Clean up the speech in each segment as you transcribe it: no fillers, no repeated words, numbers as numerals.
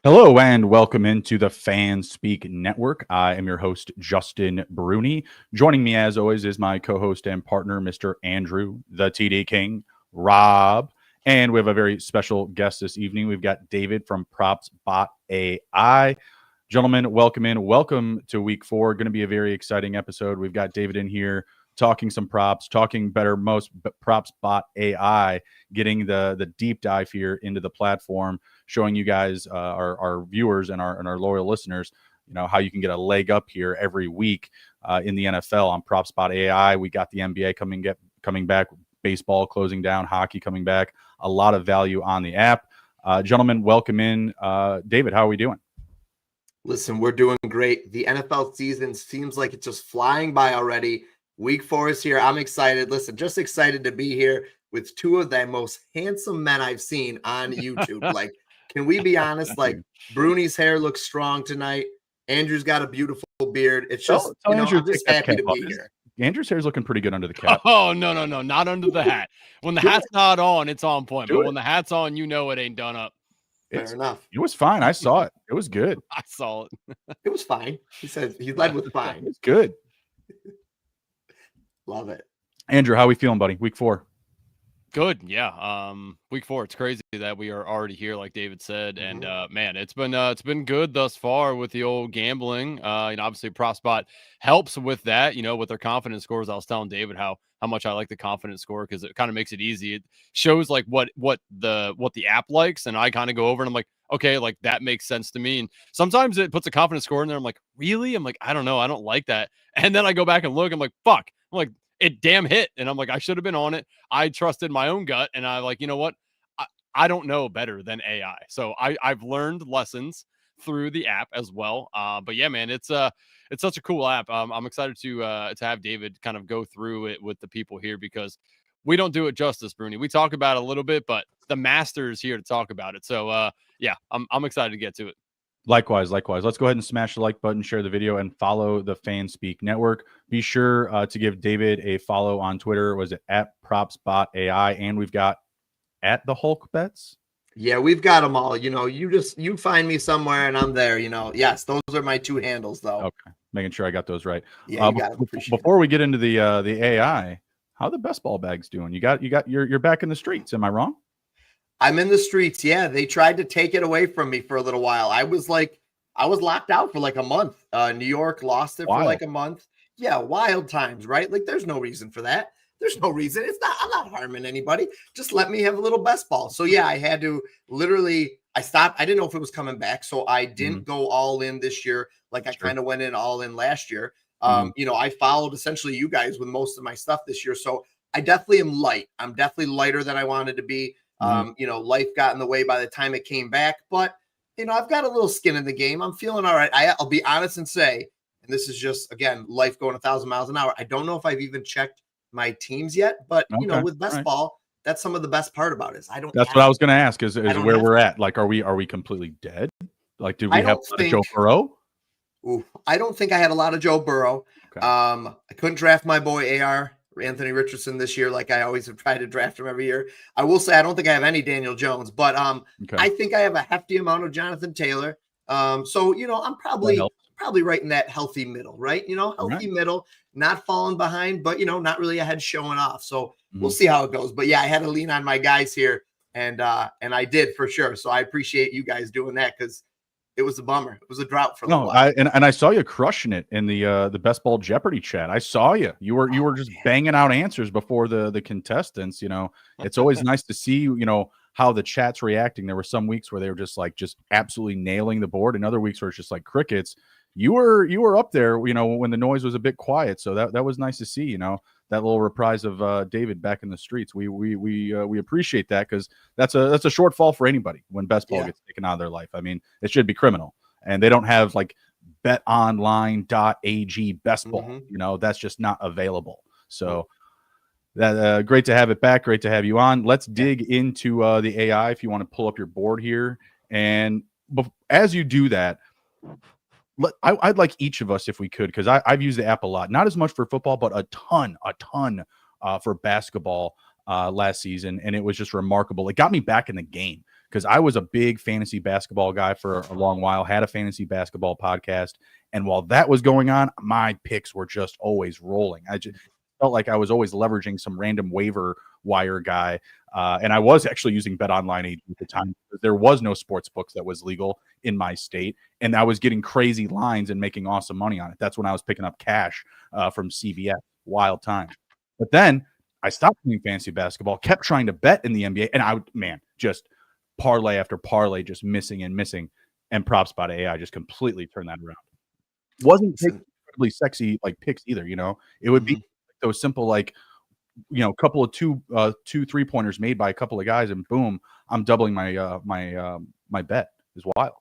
Hello and welcome into the Fan Speak Network. I am your host, Justin Bruni. Joining me, as always, is my co-host and partner, Mr. Andrew, the TD King, Rob. And we have a very special guest this evening. We've got David from PropsBotAI. Gentlemen, welcome in. Welcome to week 4. Going to be a very exciting episode. We've got David in here talking some props, talking better most PropsBotAI, getting the deep dive here into the platform, showing you guys, our viewers and our loyal listeners, how you can get a leg up here every week in the NFL on PropsBotAI. We got the NBA coming back, baseball closing down, hockey coming back. A lot of value on the app. Gentlemen, welcome in. David, how are we doing? Listen, we're doing great. The NFL season seems like it's just flying by already. Week 4 is here. I'm excited. Listen, just excited to be here with two of the most handsome men I've seen on YouTube. Like, can we be honest? Like, Bruni's hair looks strong tonight. Andrew's got a beautiful beard. It's just, I'm just happy to be here. Andrew's hair's looking pretty good under the cap. Oh, no, not under the hat. When the hat's not on, it's on point. But when the hat's on, it ain't done up. Fair enough. It was fine. I saw it. It was good. I saw it. It was fine. He said he led with fine. It's good. Love it. Andrew, how are we feeling, buddy? Week 4. Good. Yeah. Week 4. It's crazy that we are already here, like David said. And man, it's been good thus far with the old gambling. Obviously PropsBot helps with that, with their confidence scores. I was telling David how much I like the confidence score because it kind of makes it easy. It shows like what the app likes, and I kind of go over and I'm like, okay, like that makes sense to me. And sometimes it puts a confidence score in there. I'm like, really? I'm like, I don't know. I don't like that. And then I go back and look. I'm like, fuck. I'm like, it damn hit. And I'm like, I should have been on it. I trusted my own gut. And I like, you know what? I don't know better than AI. So I've learned lessons through the app as well. But yeah, man, it's such a cool app. I'm excited to have David kind of go through it with the people here because we don't do it justice, Bruni. We talk about it a little bit, but the master is here to talk about it. So yeah, I'm excited to get to it. Likewise. Let's go ahead and smash the like button, share the video, and follow the Fan Speak Network. Be sure to give David a follow on Twitter. Was it at PropsBotAI? And we've got at the Hulk Bets. Yeah, we've got them all. You find me somewhere and I'm there. Yes, those are my 2 handles though. Okay, making sure I got those right. Yeah, before we get into the AI, how the best ball bags doing? You're back in the streets. Am I wrong? I'm in the streets. Yeah, they tried to take it away from me for a little while. I was locked out for like a month. New York lost it for like a month. Yeah, wild times, right? Like, there's no reason for that. There's no reason. I'm not harming anybody. Just let me have a little best ball. So yeah, I had to I stopped. I didn't know if it was coming back. So I didn't go all in this year. Like I kind of went in all in last year. I followed essentially you guys with most of my stuff this year. So I definitely am light. I'm definitely lighter than I wanted to be. Life got in the way by the time it came back, but I've got a little skin in the game. I'm feeling all right. I'll be honest and say, and this is just, again, life going 1,000 miles an hour. I don't know if I've even checked my teams yet, but with best ball, that's some of the best part about it. That's what I was going to ask is where we're at. Like, are we completely dead? Like, do we have Joe Burrow? Ooh, I don't think I had a lot of Joe Burrow. Okay. I couldn't draft my boy Anthony Richardson this year, like I always have tried to draft him every year. I will say I don't think I have any Daniel Jones, but I think I have a hefty amount of Jonathan Taylor. So I'm probably right in that healthy middle, right? Healthy middle, not falling behind, but not really ahead showing off. So we'll see how it goes. But yeah, I had to lean on my guys here, and I did for sure. So I appreciate you guys doing that because it was a bummer. It was a drought for a little while. I saw you crushing it in the Best Ball Jeopardy chat. I saw you. You were just banging out answers before the contestants. It's always nice to see how the chat's reacting. There were some weeks where they were just absolutely nailing the board, and other weeks where it's just like crickets. You were up there, when the noise was a bit quiet. So that was nice to see. That little reprise of David back in the streets. We appreciate that because that's a shortfall for anybody when best ball gets taken out of their life. I mean, it should be criminal, and they don't have like betonline.ag best ball. That's just not available. So that great to have it back. Great to have you on. Let's dig into the AI. If you want to pull up your board here, and as you do that, I'd like each of us, if we could, because I've used the app a lot, not as much for football, but a ton for basketball last season. And it was just remarkable. It got me back in the game because I was a big fantasy basketball guy for a long while, had a fantasy basketball podcast. And while that was going on, my picks were just always rolling. I just felt like I was always leveraging some random waiver wire guy. And I was actually using BetOnline at the time. There was no sports books that was legal in my state. And I was getting crazy lines and making awesome money on it. That's when I was picking up cash from CBS. Wild time. But then I stopped playing fantasy basketball, kept trying to bet in the NBA. And just parlay after parlay, just missing and missing. And PropsBotAI just completely turned that around. Wasn't incredibly sexy like picks either, It would be those simple like a couple of two 3-pointers made by a couple of guys, and boom, I'm doubling my my bet. Is wild.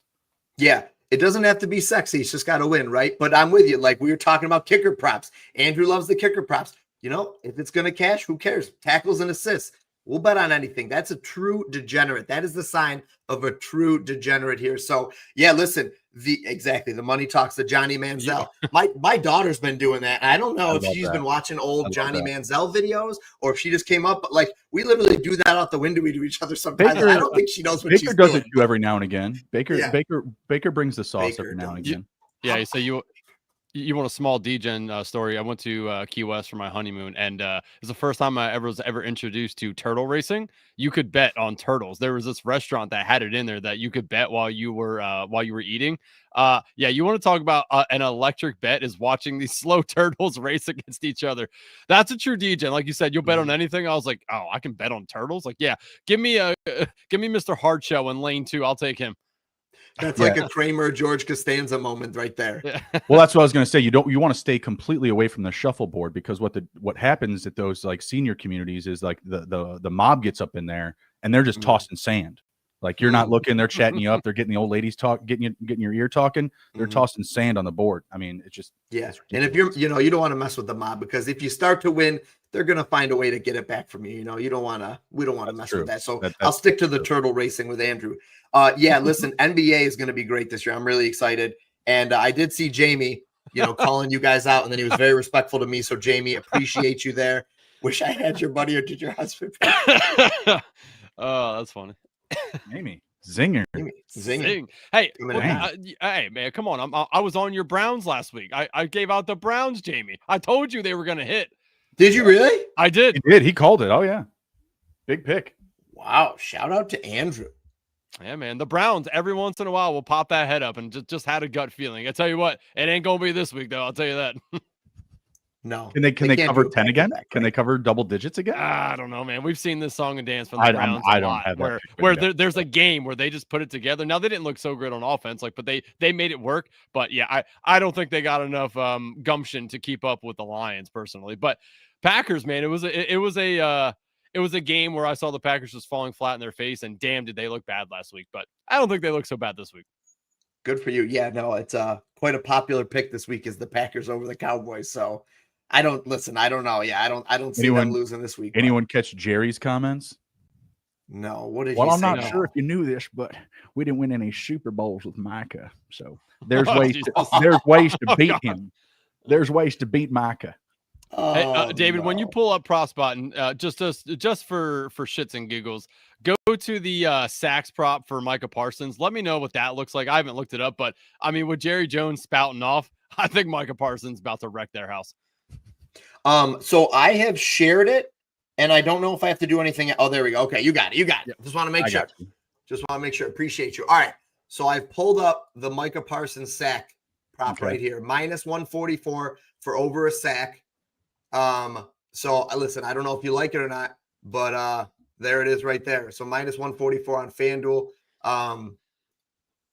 Yeah, it doesn't have to be sexy. It's just got to win, right? But I'm with you. Like we were talking about kicker props. Andrew loves the kicker props. If it's going to cash, who cares? Tackles and assists. We'll bet on anything. That's a true degenerate. That is the sign of a true degenerate here. So yeah, listen, the money talks to Johnny Manziel. Yeah. My daughter's been doing that. I don't know if she's been watching old Johnny Manziel videos or if she just came up, but like we literally do that out the window. We do each other sometimes. I don't think she knows what she's doing. Baker does it too every now and again. Baker brings the sauce every now and again. Yeah, so you want a small Degen story? I went to Key West for my honeymoon, and it's the first time I was ever introduced to turtle racing. You could bet on turtles. There was this restaurant that had it in there that you could bet while you were eating. You want to talk about an electric bet is watching these slow turtles race against each other. That's a true Degen. Like you said, you'll bet on anything. I was like, oh, I can bet on turtles. Like, yeah, give me Mr. Hardshow in lane 2. I'll take him. That's like a Kramer George Costanza moment right there. Yeah. Well, that's what I was going to say. You want to stay completely away from the shuffleboard, because what happens at those like senior communities is like the mob gets up in there and they're just tossing sand. Like you're not looking, they're chatting you up, they're getting the old ladies getting your ear talking, they're tossing sand on the board. I mean, it's just And if you're you don't want to mess with the mob, because if you start to win, they're gonna find a way to get it back from you. We don't want to mess with that. So I'll stick to the turtle racing with Andrew. Listen, NBA is gonna be great this year. I'm really excited. And I did see Jamie, calling you guys out, and then he was very respectful to me. So Jamie, appreciate you there. Wish I had your buddy, or did your husband? Oh, that's funny. Amy, zinger. Zing. Hey, hey, man, come on. I was on your Browns last week. I gave out the Browns, Jamie. I told you they were gonna hit. Did you really? I did. He did. He called it. Oh yeah, big pick. Wow! Shout out to Andrew. Yeah, man. The Browns every once in a while will pop that head up, and just had a gut feeling. I tell you what, it ain't gonna be this week though. I'll tell you that. No. Can they cover 10 again? Can they cover double digits again? I don't know, man. We've seen this song and dance from the Browns I don't have that where there's a game where they just put it together. Now they didn't look so good on offense, but they made it work. But yeah, I don't think they got enough gumption to keep up with the Lions personally. But Packers, man, it was a game where I saw the Packers just falling flat in their face, and damn, did they look bad last week. But I don't think they look so bad this week. Good for you. Yeah, no, it's quite a popular pick this week is the Packers over the Cowboys. So I don't know. Yeah, I don't see them losing this week. Anyone catch Jerry's comments? No. What did he say? Well, I'm not sure if you knew this, but we didn't win any Super Bowls with Micah. So there's ways to beat him. There's ways to beat Micah. Hey, David, when you pull up PropsBot, and just for shits and giggles, go to the sacks prop for Micah Parsons. Let me know what that looks like. I haven't looked it up, but I mean, with Jerry Jones spouting off, I think Micah Parsons about to wreck their house. So I have shared it, and I don't know if I have to do anything. Oh, there we go. Okay, you got it. Yeah. Just want to make sure. Just want to make sure. Appreciate you. All right. So I've pulled up the Micah Parsons sack prop right here, minus 144 for over a sack. So listen, I don't know if you like it or not, but there it is right there. So minus 144 on FanDuel.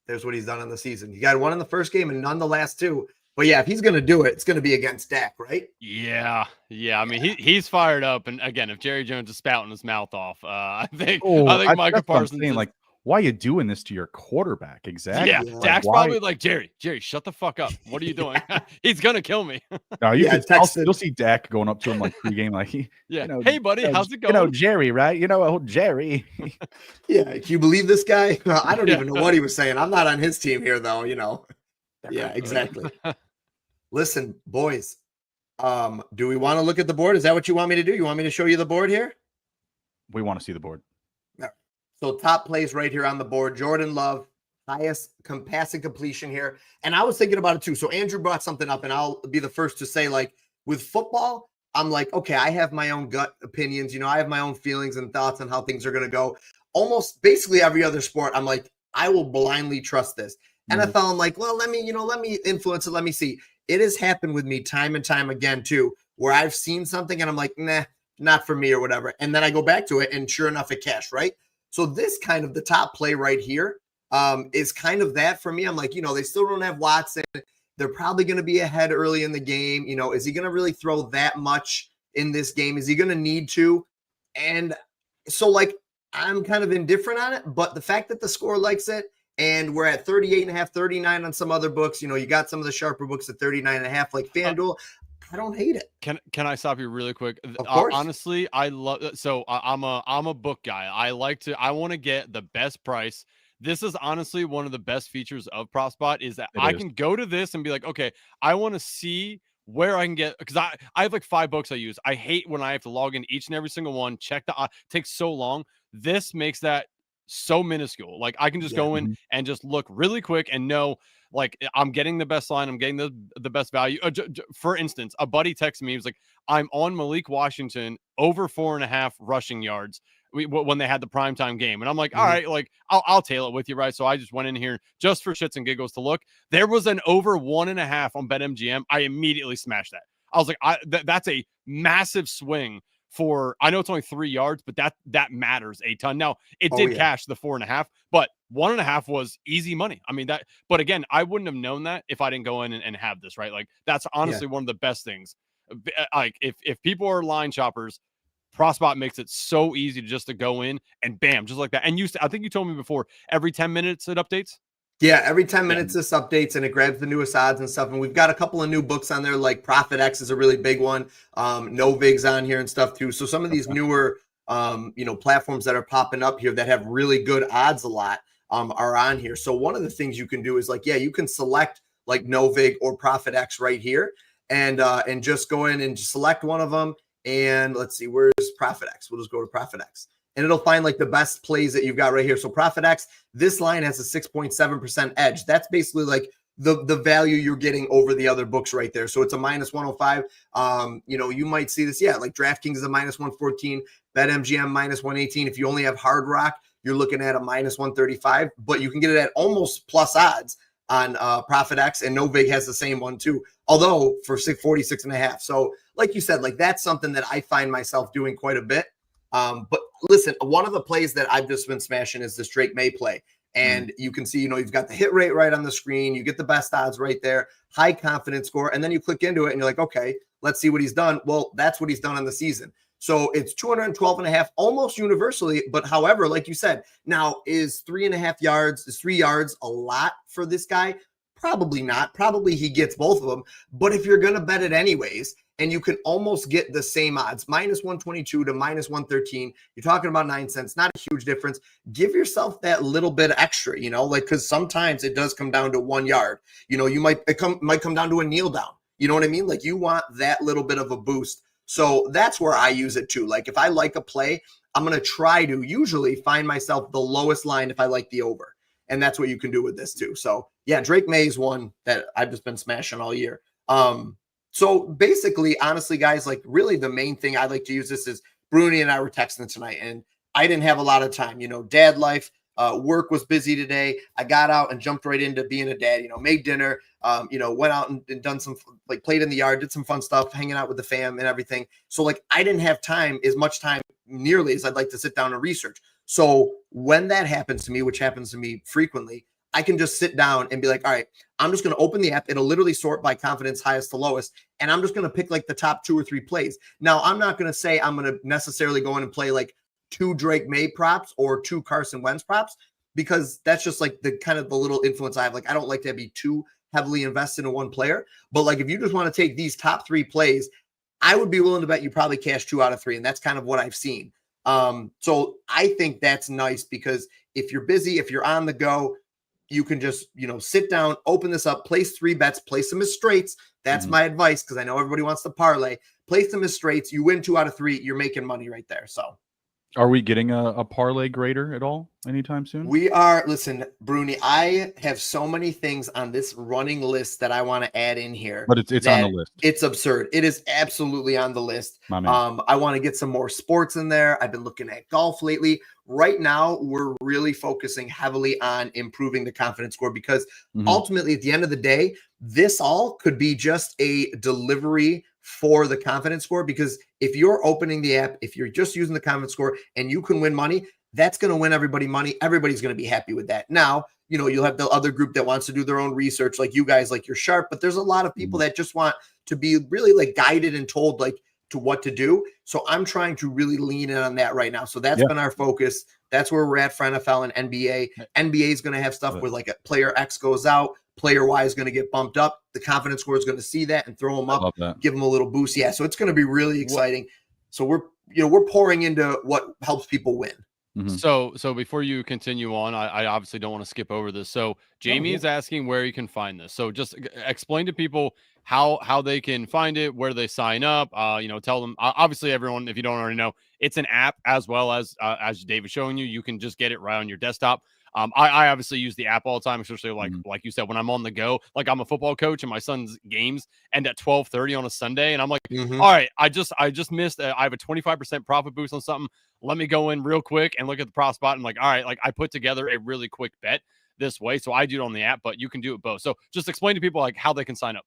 There's what he's done in the season. He got one in the first game and none the last two. But yeah, if he's going to do it, it's going to be against Dak, right? Yeah. I mean, he's fired up, and again, if Jerry Jones is spouting his mouth off, I think Micah Parsons is, like, why are you doing this to your quarterback? Exactly. Yeah, like, Dak's probably like, Jerry, shut the fuck up. What are you doing? He's gonna kill me. No, you'll see Dak going up to him like pregame, like, hey buddy, how's it going? Jerry, right? Old Jerry. Yeah, can you believe this guy? I don't even know what he was saying. I'm not on his team here, though. Yeah, exactly. Listen, boys, do we want to look at the board? Is that what you want me to do? You want me to show you the board here? We want to see the board. So top plays right here on the board. Jordan Love, highest passing completion here. And I was thinking about it too. So Andrew brought something up, and I'll be the first to say, like, with football, I'm like, okay, I have my own gut opinions. I have my own feelings and thoughts on how things are going to go. Almost basically every other sport, I'm like, I will blindly trust this. NFL, I'm like, well, let me influence it. Let me see. It has happened with me time and time again too, where I've seen something and I'm like, nah, not for me or whatever. And then I go back to it and sure enough, it cashed, right? So this kind of the top play right here is kind of that for me. I'm like, they still don't have Watson. They're probably going to be ahead early in the game. Is he going to really throw that much in this game? Is he going to need to? And so, like, I'm kind of indifferent on it, but the fact that the score likes it, and we're at 38.5, 39 on some other books, you got some of the sharper books at 39.5, like FanDuel. I don't hate it. Can I stop you really quick? Of course. Honestly, I love. So I'm a book guy. I want to get the best price. This is honestly one of the best features of PropsBot is that I can go to this and be like, okay, I want to see where I can get, because I have like 5 books I use. I hate when I have to log in each and every single one, check takes so long. This makes that so minuscule. Like I can just go in and just look really quick and know, like, I'm getting the best line, I'm getting the best value. For instance, a buddy texted me, he was like, I'm on Malik Washington over 4.5 rushing yards when they had the primetime game. And I'm like, all right, like I'll tail it with you, right? So I just went in here just for shits and giggles to look. There was an over 1.5 on BetMGM. I immediately smashed that. I was like, that's a massive swing for, I know it's only 3 yards, but that matters a ton. Now it did cash the 4.5, but 1.5 was easy money. I mean but again, I wouldn't have known that if I didn't go in and have this, right? Like that's honestly one of the best things. Like if people are line shoppers, PropsBot makes it so easy to go in and bam, just like that. And I think you told me before, every 10 minutes it updates. Yeah, every 10 minutes this updates and it grabs the newest odds and stuff. And we've got a couple of new books on there, like ProfitX is a really big one. Novig's on here and stuff too. So some of these newer, platforms that are popping up here that have really good odds a lot are on here. So one of the things you can do is like, you can select like Novig or ProfitX right here and just go in and just select one of them. And let's see, where's ProfitX? We'll just go to ProfitX. And it'll find like the best plays that you've got right here. So ProfitX, this line has a 6.7% edge. That's basically like the value you're getting over the other books right there. So it's a minus 105. You might see this. Yeah, like DraftKings is a minus 114, BetMGM minus 118. If you only have Hard Rock, you're looking at a minus 135, but you can get it at almost plus odds on ProfitX, and Novig has the same one too, although for 46.5. So like you said, like that's something that I find myself doing quite a bit. But listen, one of the plays that I've just been smashing is this Drake May play. And you can see, you've got the hit rate right on the screen. You get the best odds right there, high confidence score. And then you click into it and you're like, okay, let's see what he's done. Well, that's what he's done in the season. So it's 212.5 almost universally. But however, like you said, now is 3.5 yards, is 3 yards a lot for this guy? Probably not. Probably he gets both of them. But if you're going to bet it anyways, and you can almost get the same odds, minus 122 to minus 113. You're talking about 9 cents, not a huge difference. Give yourself that little bit extra, because sometimes it does come down to 1 yard. You might come down to a kneel down. You know what I mean? Like you want that little bit of a boost. So that's where I use it too. Like if I like a play, I'm going to try to usually find myself the lowest line if I like the over. And that's what you can do with this too. So yeah, Drake May is one that I've just been smashing all year. So basically, honestly, guys, like really the main thing I like to use this is Bruni and I were texting tonight and I didn't have a lot of time, dad life, work was busy today. I got out and jumped right into being a dad, made dinner, went out and done some, like played in the yard, did some fun stuff, hanging out with the fam and everything. So like, I didn't have as much time nearly as I'd like to sit down and research. So when that happens to me, which happens to me frequently, I can just sit down and be like, all right, I'm just going to open the app. It'll literally sort by confidence, highest to lowest. And I'm just going to pick like the top 2 or 3 plays. Now, I'm not going to say I'm going to necessarily go in and play like 2 Drake May props or 2 Carson Wentz props, because that's just like the kind of the little influence I have. Like, I don't like to be too heavily invested in one player. But like, if you just want to take these top 3 plays, I would be willing to bet you probably cash 2 out of 3. And that's kind of what I've seen. So I think that's nice because if you're busy, if you're on the go, you can just, sit down, open this up, place 3 bets, place them as straights. That's my advice because I know everybody wants to parlay. Place them as straights. You win 2 out of 3. You're making money right there. So, Are we getting a parlay grader at all anytime soon? We are. Listen, Bruni, I have so many things on this running list that I want to add in here. But it's on the list. It's absurd. It is absolutely on the list. My man. I want to get some more sports in there. I've been looking at golf lately. Right now, we're really focusing heavily on improving the confidence score because ultimately, at the end of the day, this all could be just a delivery for the confidence score. Because if you're opening the app, if you're just using the confidence score and you can win money, that's going to win everybody money. Everybody's going to be happy with that. Now, you'll have the other group that wants to do their own research, like you guys, like you're sharp, but there's a lot of people that just want to be really like guided and told like to what to do. So I'm trying to really lean in on that right now. So that's been our focus. That's where we're at for NFL and NBA. NBA is going to have stuff where like a player X goes out, player Y is going to get bumped up. The confidence score is going to see that and throw them up, give them a little boost. Yeah. So it's going to be really exciting. So we're pouring into what helps people win. So before you continue on, I obviously don't want to skip over this. So Jamie is asking where you can find this. So just explain to people how they can find it, where they sign up. Tell them. Obviously, everyone, if you don't already know, it's an app as well as David's showing you. You can just get it right on your desktop. I obviously use the app all the time, especially like you said, when I'm on the go. Like I'm a football coach and my son's games end at 12:30 on a Sunday, and I'm like, all right, I just missed. I have a 25% profit boost on something. Let me go in real quick and look at the PropsBot. And like, all right, like I put together a really quick bet this way, so I do it on the app, but you can do it both. So just explain to people like how they can sign up.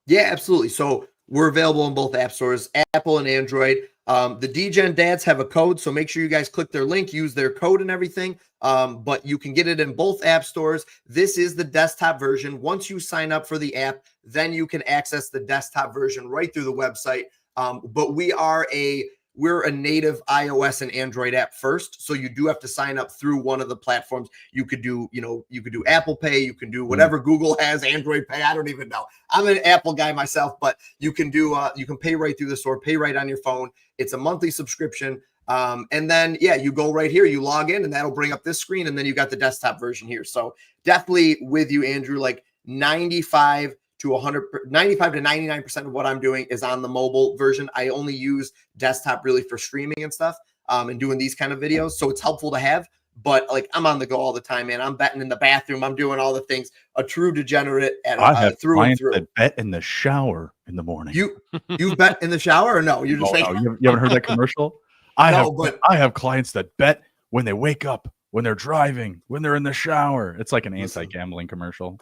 Yeah, absolutely. So we're available in both app stores, Apple and Android. The Degen dads have a code, so make sure you guys click their link, use their code and everything. But you can get it in both app stores. This is the desktop version. Once you sign up for the app, then you can access the desktop version right through the website. But we're a native iOS and Android app first. So you do have to sign up through one of the platforms. You could do Apple Pay, you can do whatever Google has, Android Pay. I don't even know. I'm an Apple guy myself, but you can pay right through the store, pay right on your phone. It's a monthly subscription. And then, you go right here, you log in and that'll bring up this screen. And then you got the desktop version here. So definitely with you, Andrew, like 95 to 99% of what I'm doing is on the mobile version. I only use desktop really for streaming and stuff and doing these kind of videos. So it's helpful to have, but like I'm on the go all the time, man. I'm betting in the bathroom. I'm doing all the things. A true degenerate through and through. That bet in the shower in the morning. You bet in the shower or no? You're just you haven't heard that commercial? I have clients that bet when they wake up, when they're driving, when they're in the shower. It's like an anti-gambling commercial.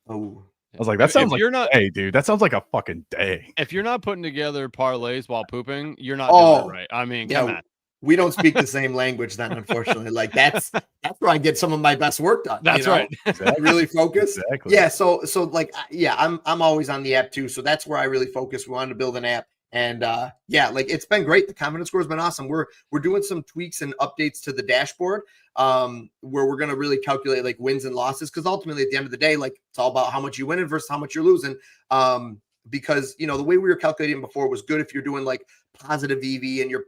Oh. I was like, that sounds like a day, dude. That sounds like a fucking day. If you're not putting together parlays while pooping, you're not doing it right. I mean, come on. We don't speak the same language then, unfortunately. Like that's where I get some of my best work done. That's right. Exactly. Really focus. Exactly. Yeah. So like, I'm always on the app too. So that's where I really focus. We wanted to build an app. And like it's been great. The confidence score has been awesome. We're doing some tweaks and updates to the dashboard where we're going to really calculate like wins and losses. Cause ultimately at the end of the day, like it's all about how much you win versus how much you're losing. Because the way we were calculating before was good if you're doing like positive EV and you're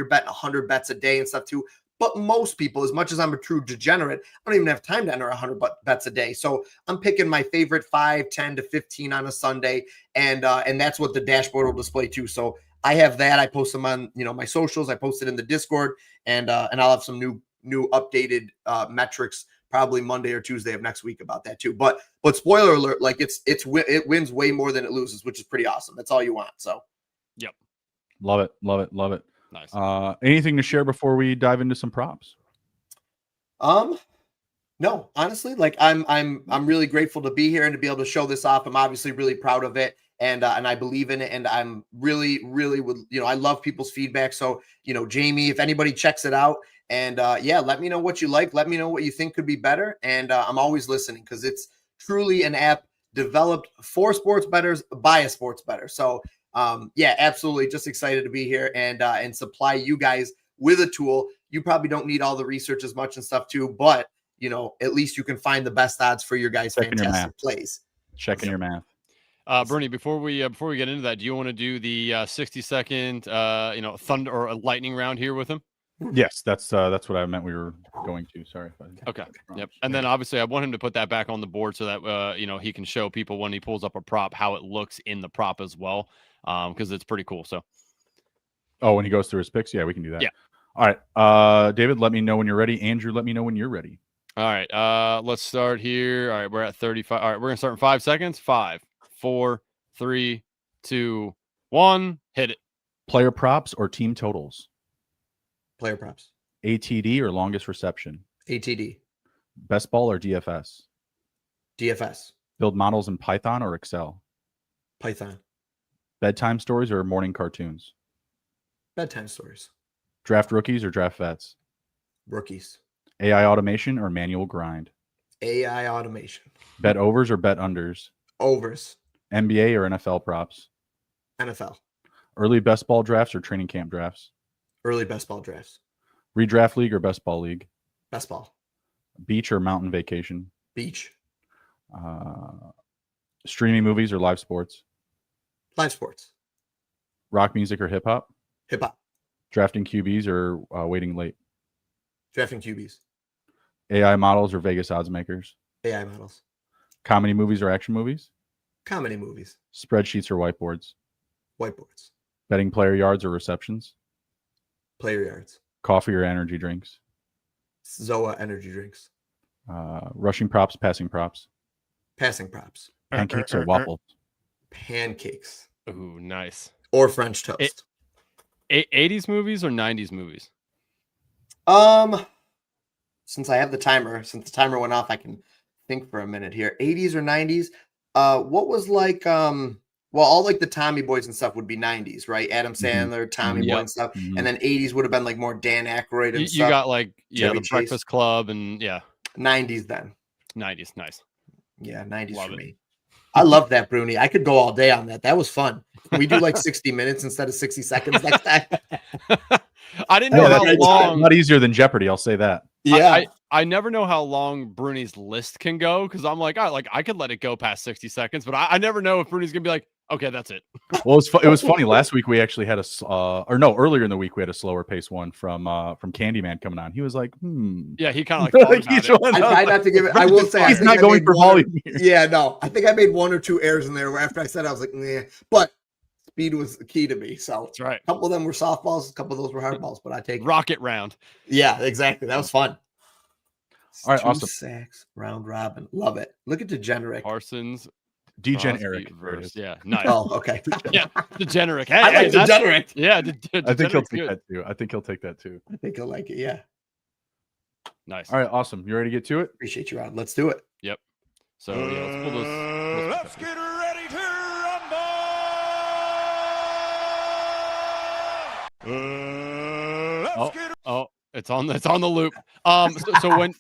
betting 100 bets a day and stuff too. But most people, as much as I'm a true degenerate, I don't even have time to enter 100 bets a day. So I'm picking my favorite 5, 10 to 15 on a Sunday. And that's what the dashboard will display too. So I have that. I post them on, my socials. I post it in the Discord and I'll have some new updated metrics probably Monday or Tuesday of next week about that too. But spoiler alert, like it wins way more than it loses, which is pretty awesome. That's all you want. So, yep. Love it. Love it. Love it. Nice. Anything to share before we dive into some props? No, honestly, like I'm really grateful to be here and to be able to show this off. I'm obviously really proud of it and I believe in it. And I'm really I love people's feedback. So, Jamie, if anybody checks it out and let me know what you like. Let me know what you think could be better. And I'm always listening because it's truly an app developed for sports bettors by a sports bettor. So absolutely. Just excited to be here and supply you guys with a tool. You probably don't need all the research as much and stuff too, but at least you can find the best odds for your guys' fantastic plays. Checking your math. Bruni, before we get into that, do you want to do the 60-second thunder or lightning round here with him? Yes, that's what I meant we were going to. Sorry. Okay. Yep. And then obviously I want him to put that back on the board so that he can show people when he pulls up a prop how it looks in the prop as well. Because it's pretty cool. So when he goes through his picks, we can do that. Yeah. All right. David, let me know when you're ready. Andrew, let me know when you're ready. All right. Let's start here. All right, we're at 35. All right, we're gonna start in 5 seconds. 5, 4, 3, 2, 1. Hit it. Player props or team totals? Player props. ATD or longest reception? ATD. Best ball or DFS? DFS. Build models in Python or Excel? Python. Bedtime stories or morning cartoons? Bedtime stories. Draft rookies or draft vets? Rookies. AI automation or manual grind? AI automation. Bet overs or bet unders? Overs. NBA or NFL props? NFL. Early best ball drafts or training camp drafts? Early best ball drafts. Redraft league or best ball league? Best ball. Beach or mountain vacation? Beach. Streaming movies or live sports? Live sports. Rock music or hip hop? Hip hop. Drafting QBs or waiting late? Drafting QBs. AI models or Vegas odds makers? AI models. Comedy movies or action movies? Comedy movies. Spreadsheets or whiteboards? Whiteboards. Betting player yards or receptions? Player yards. Coffee or energy drinks? Zoa energy drinks. Rushing props, passing props? Passing props. Pancakes or waffles? Pancakes. Ooh, nice. Or French toast. 80s movies or 90s movies? Since I have the timer, since the timer went off, I can think for a minute here. 80s or 90s? What was like well, all like the Tommy Boys and stuff would be 90s, right? Adam Sandler, Tommy Boy and stuff. And then 80s would have been like more Dan Aykroyd and You stuff. got like Chevy the Chase. Breakfast Club and 90s then. 90s. Nice. Yeah, 90s Love for it. me. I love that, Bruni. I could go all day on that. That was fun. Can we do like 60 minutes instead of 60 seconds next time? I didn't know how long. A lot easier than Jeopardy, I'll say that. Yeah. I never know how long Bruni's list can go because I'm like, I could let it go past 60 seconds, but I never know if Bruni's gonna be like, okay, that's it. Well, it was funny. Last week we actually had earlier in the week we had a slower pace one from Candyman coming on. He was like, Yeah, he kind of like I try not to give it. I will say he's not going for volume here. Yeah, no. I think I made 1 or 2 errors in there where after I said I was like, nah. But speed was the key to me. So that's right. A couple of them were softballs, a couple of those were hardballs, but I take rocket round. Yeah, exactly. That was fun. All right, 2 awesome. sacks, round robin. Love it. Look at degenerate. Parsons. Degen Eric. Yeah, nice. Oh, okay. Yeah, degenerate. Hey, I like degenerate. Yeah, I think he'll take that too. I think he'll like it. Yeah. Nice. All right, awesome. You ready to get to it? Appreciate you, Rod. Let's do it. Yep. So yeah, let's pull those. Let's get ready to rumble. It's on the loop. So when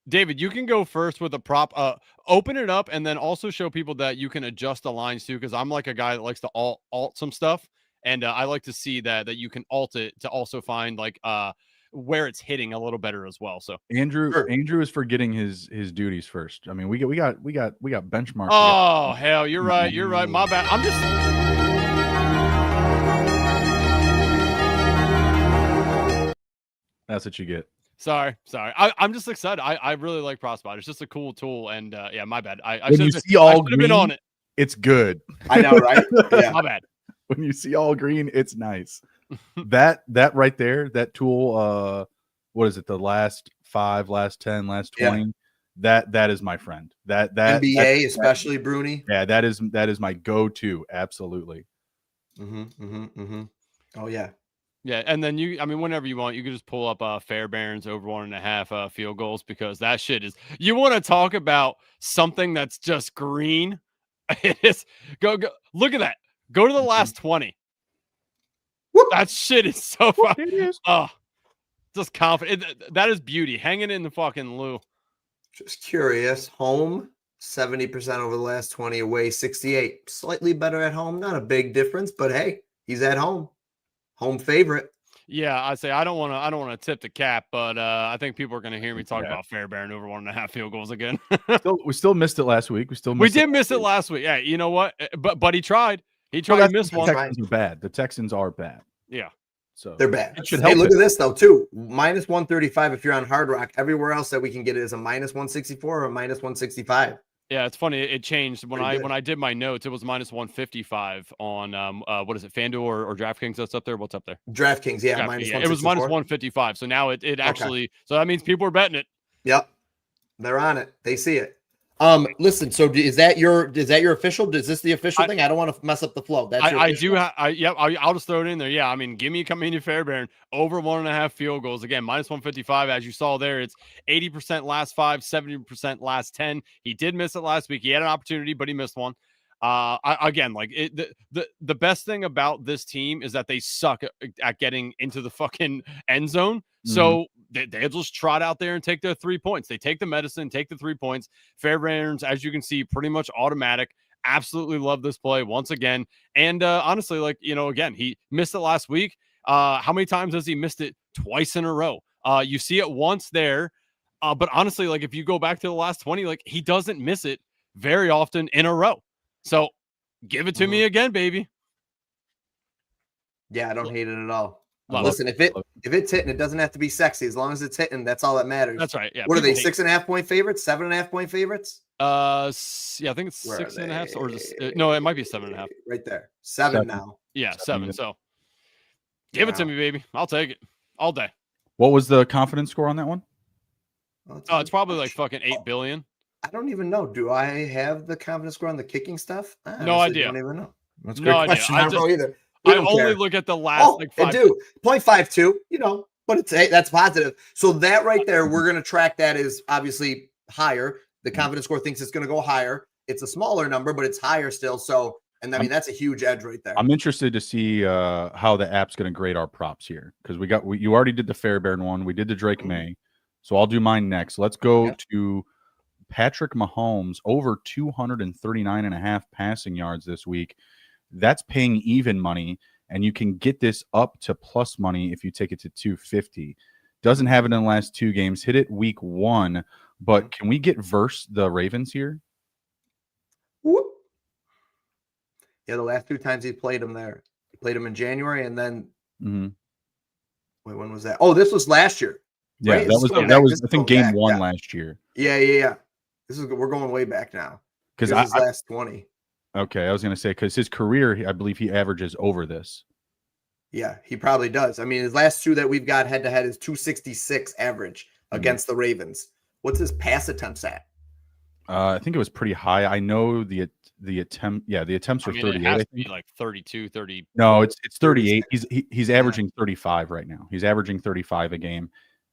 David, you can go first with a prop. Open it up and then also show people that you can adjust the lines too. Because I'm like a guy that likes to alt some stuff, and I like to see that you can alt it to also find like where it's hitting a little better as well. So Andrew is forgetting his duties first. I mean, we got benchmarks. Oh hell, you're right. You're right. My bad. I'm just. That's what you get. Sorry. I'm just excited. I really like PropsBot. It's just a cool tool, and yeah, my bad. I when you see all green, been on it. It's good. I know, right? Yeah, my bad. When you see all green, it's nice. that right there, that tool. What is it? The last 5, last 10, last 20. Yeah. That is my friend. That NBA, especially Bruni. Yeah, that is my go-to. Absolutely. Oh yeah. Yeah, and then whenever you want, you can just pull up Fairbairn's over 1.5 field goals because that shit is. You want to talk about something that's just green? It is. Go look at that. Go to the last 20. Whoop. That shit is so fun. It is. Just confident. That is beauty. Hanging in the fucking loo. Just curious. Home 70% over the last 20. Away 68. Slightly better at home. Not a big difference, but hey, he's at home. Home favorite. Yeah, I say I don't want to tip the cap, but I think people are going to hear me talk about Fairbairn over 1.5 field goals again. we still missed it last week. We did miss it last week. Yeah, you know what? But he tried. He tried to miss one. The Texans are bad. The Texans are bad. Yeah. So they're bad. Hey, look at this though, too. -135 if you're on Hard Rock. Everywhere else that we can get it is a -164 or a -165. Yeah, it's funny. It changed when Pretty good. when I did my notes. It was minus 155 on what is it, FanDuel or DraftKings? That's up there. What's up there? DraftKings, yeah, minus Yeah, it was 164. minus 155. So now it actually. So that means people are betting it. Yep, they're on it. They see it. Listen. So is that your official? Is this the official thing? I don't want to mess up the flow. That's I do have. I'll just throw it in there. Yeah, I mean, give me Community Fairbairn over 1.5 field goals. Again, minus 155. As you saw there, it's 80% last 5, 70% last 10. He did miss it last week. He had an opportunity, but he missed one. Again, like the best thing about this team is that they suck at getting into the fucking end zone. So they'll just trot out there and take their 3 points. They take the medicine, take the 3 points. Fairbairns, as you can see, pretty much automatic. Absolutely love this play once again. And honestly, like, again, he missed it last week. How many times has he missed it? Twice in a row. You see it once there. But honestly, like, if you go back to the last 20, like, he doesn't miss it very often in a row. So give it to me again, baby. Yeah, I don't hate it at all. Love Listen, if it's hitting, it doesn't have to be sexy. As long as it's hitting, that's all that matters. That's right. Yeah. What are they? 6.5 point favorites? 7.5 point favorites? Yeah, I think it's 6.5 or just no, it might be 7.5. Right there. 7 now. Yeah, 7. So give it to me, baby. I'll take it all day. What was the confidence score on that one? Oh, it's probably like fucking 8 billion. I don't even know. Do I have the confidence score on the kicking stuff? No idea. I don't even know. That's a No great idea. question. I don't know either. I only look at the last like 5. I do. 0.52, but that's positive. So that right there, we're going to track that as obviously higher. The confidence score thinks it's going to go higher. It's a smaller number, but it's higher still. So, and I mean, that's a huge edge right there. I'm interested to see how the app's going to grade our props here, because you already did the Fairbairn one. We did the Drake May. So I'll do mine next. Let's go to Patrick Mahomes over 239.5 passing yards this week. That's paying even money, and you can get this up to plus money if you take it to 250. Doesn't have it in the last 2 games. Hit it week 1, but can we get verse the Ravens here? Whoop. Yeah, the last 2 times he played them there. He played them in January, and then wait, when was that? Oh, this was last year. Yeah, right? that was I think game 1 last year. Yeah. We're going way back now. Because his last 20. Okay, I was going to say, because his career, I believe he averages over this. Yeah, he probably does. I mean, his last 2 that we've got head-to-head is 266 average against the Ravens. What's his pass attempts at? I think it was pretty high. I know the attempt. Yeah, the attempts are 38. It has to be like 32, 30. No, it's 38. He's averaging 35 right now. He's averaging 35 a game.